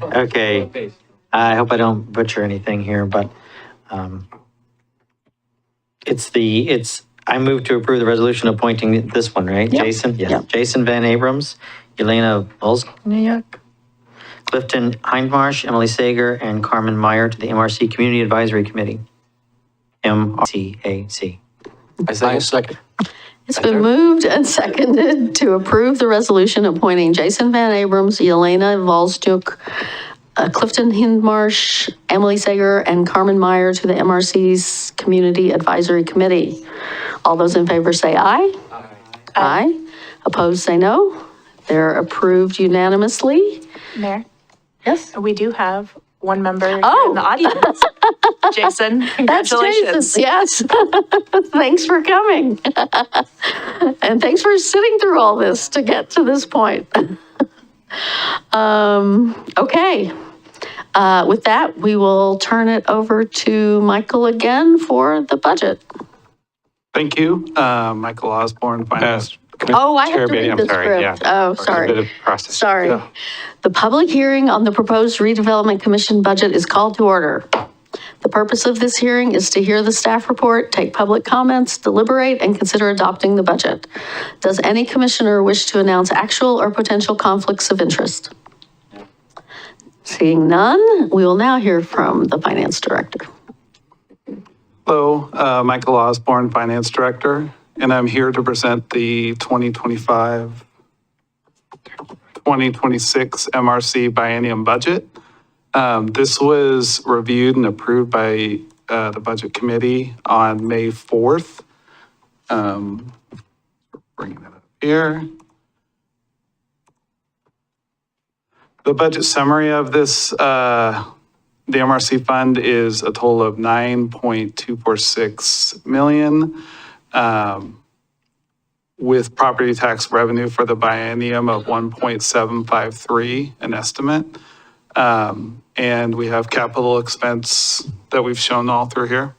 Okay, I hope I don't butcher anything here, but I move to approve the resolution appointing this one, right? Yep. Jason? Yes. Yep. Jason Van Abrams, Elena Volzniak, Clifton Hindmarsh, Emily Sager, and Carmen Meyer to the MRC Community Advisory Committee, MRCCAC. I second. It's been moved and seconded to approve the resolution appointing Jason Van Abrams, Yelena Volzniuk, Clifton Hindmarsh, Emily Sager, and Carmen Meyer to the MRC's Community Advisory Committee. All those in favor say aye. Aye. Aye. Opposed say no. They're approved unanimously. Mayor? Yes? We do have one member here Oh. in the audience. Jason, That's congratulations. Jason. Yes. Thanks for coming. And thanks for sitting through all this to get to this point. Okay. With that, we will turn it over to Michael again for the budget. Thank you, Michael Osborne, Finance. Oh, I have to Chair Beatty, read I'm the sorry, script. yeah. Oh, It's a sorry. bit of process. Sorry. Yeah. The public hearing on the proposed redevelopment commission budget is called to order. The purpose of this hearing is to hear the staff report, take public comments, deliberate, and consider adopting the budget. Does any commissioner wish to announce actual or potential conflicts of interest? Seeing none, we will now hear from the finance director. Hello, Michael Osborne, Finance Director, and I'm here to present the 2025-2026 MRC Biennial budget. This was reviewed and approved by the Budget Committee on May 4th. Bringing it up here. The budget summary of this, the MRC fund is a total of $9.246 million, with property tax revenue for the biennium of 1.753, an estimate. And we have capital expense that we've shown all through here.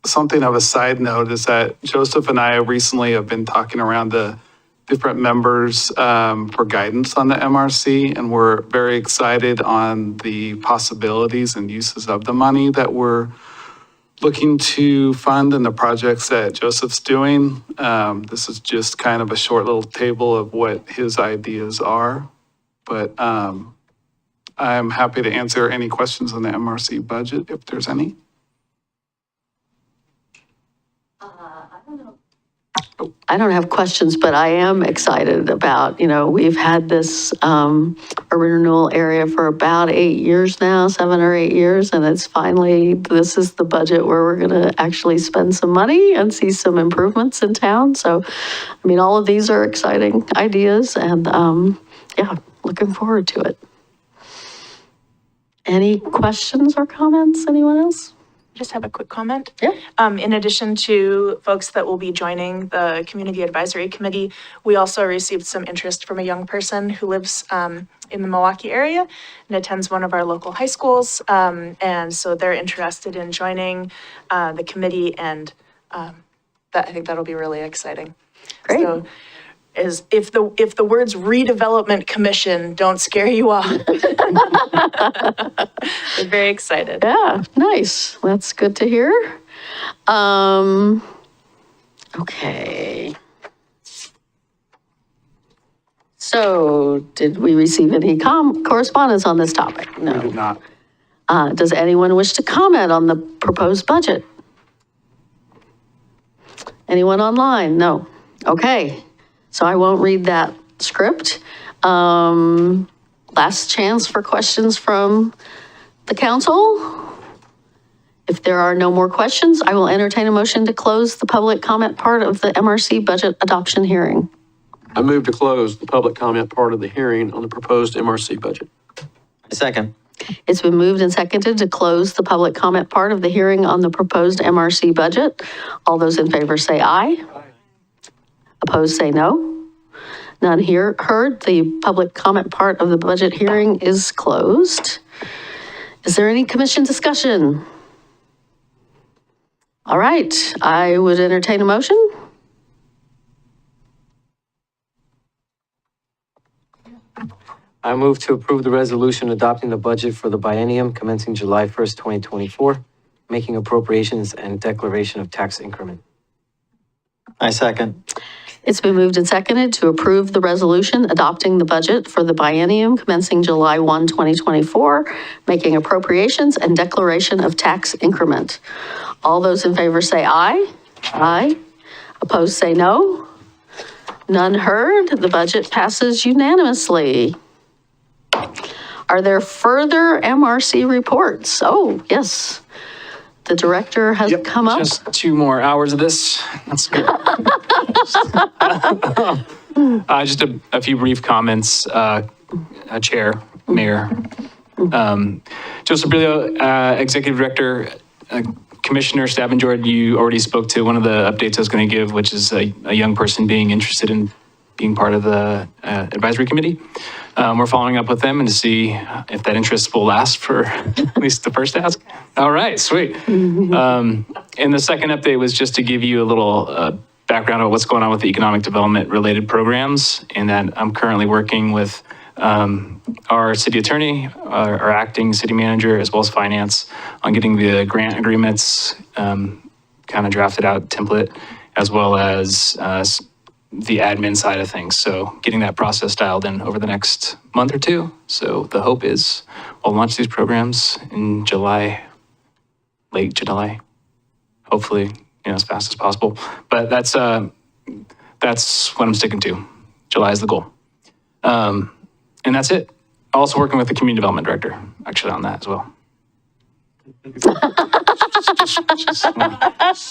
Something of a side note is that Joseph and I recently have been talking around the different members for guidance on the MRC, and we're very excited on the possibilities and uses of the money that we're looking to fund and the projects that Joseph's doing. This is just kind of a short little table of what his ideas are, but I'm happy to answer any questions on the MRC budget if there's any. I don't have questions, but I am excited about, we've had this urban renewal area for about 8 years now, 7 or 8 years, and it's finally, this is the budget where we're going to actually spend some money and see some improvements in town. So, all of these are exciting ideas, and yeah, looking forward to it. Any questions or comments? Anyone else? Just have a quick comment. Yeah. In addition to folks that will be joining the Community Advisory Committee, we also received some interest from a young person who lives in the Milwaukie area and attends one of our local high schools. And so they're interested in joining the committee, and I think that'll be really exciting. Great. So, if the words Redevelopment Commission don't scare you off. They're very excited. Yeah, nice. That's good to hear. Okay. So, did we receive any correspondence on this topic? No. We did not. Does anyone wish to comment on the proposed budget? Anyone online? No. Okay. So I won't read that script. Last chance for questions from the council. If there are no more questions, I will entertain a motion to close the public comment part of the MRC budget adoption hearing. I move to close the public comment part of the hearing on the proposed MRC budget. Second. It's been moved and seconded to close the public comment part of the hearing on the proposed MRC budget. All those in favor say aye. Opposed, say no. None heard. The public comment part of the budget hearing is closed. Is there any commission discussion? All right, I would entertain a motion. I move to approve the resolution adopting the budget for the biennium commencing July 1st, 2024, making appropriations and declaration of tax increment. I second. It's been moved and seconded to approve the resolution adopting the budget for the biennium commencing July 1, 2024, making appropriations and declaration of tax increment. All those in favor say aye. Aye. Opposed, say no. None heard. The budget passes unanimously. Are there further MRC reports? Oh, yes. The director has come up. Just 2 more hours of this. That's good. Just a few brief comments, Chair, Mayor. Joseph Brillo, Executive Director, Commissioner, staff enjoyed, you already spoke to one of the updates I was going to give, which is a young person being interested in being part of the advisory committee. We're following up with them and to see if that interest will last for at least the first task. All right, sweet. And the second update was just to give you a little background on what's going on with the economic development related programs, and that I'm currently working with our city attorney, our acting city manager, as well as finance on getting the grant agreements kind of drafted out template, as well as the admin side of things. So getting that process dialed in over the next month or 2. So the hope is we'll launch these programs in July, late July, hopefully, as fast as possible. But that's what I'm sticking to. July is the goal. And that's it. Also working with the community development director, actually, on that as well.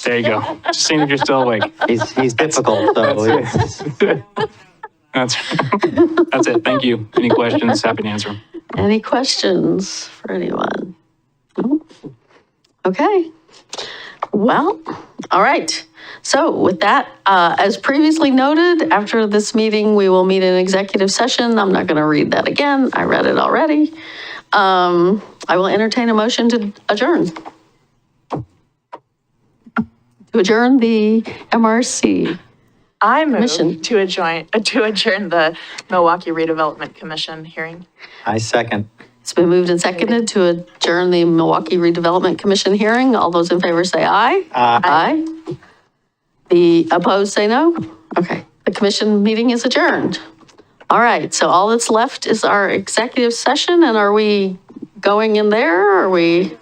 There you go. Just seeing if you're still awake. He's difficult, so. That's it. Thank you. Any questions? Happy to answer them. Any questions for anyone? No? Okay. Well, all right. So with that, as previously noted, after this meeting, we will meet in executive session. I'm not going to read that again. I read it already. I will entertain a motion to adjourn. To adjourn the MRC. I move Commission. to adjourn the Milwaukie Redevelopment Commission hearing. I second. It's been moved and seconded to adjourn the Milwaukie Redevelopment Commission hearing. All those in favor say aye. Aye. The opposed say no. Okay. The commission meeting is adjourned. All right. So all that's left is our executive session. And are we going in there? Or are we?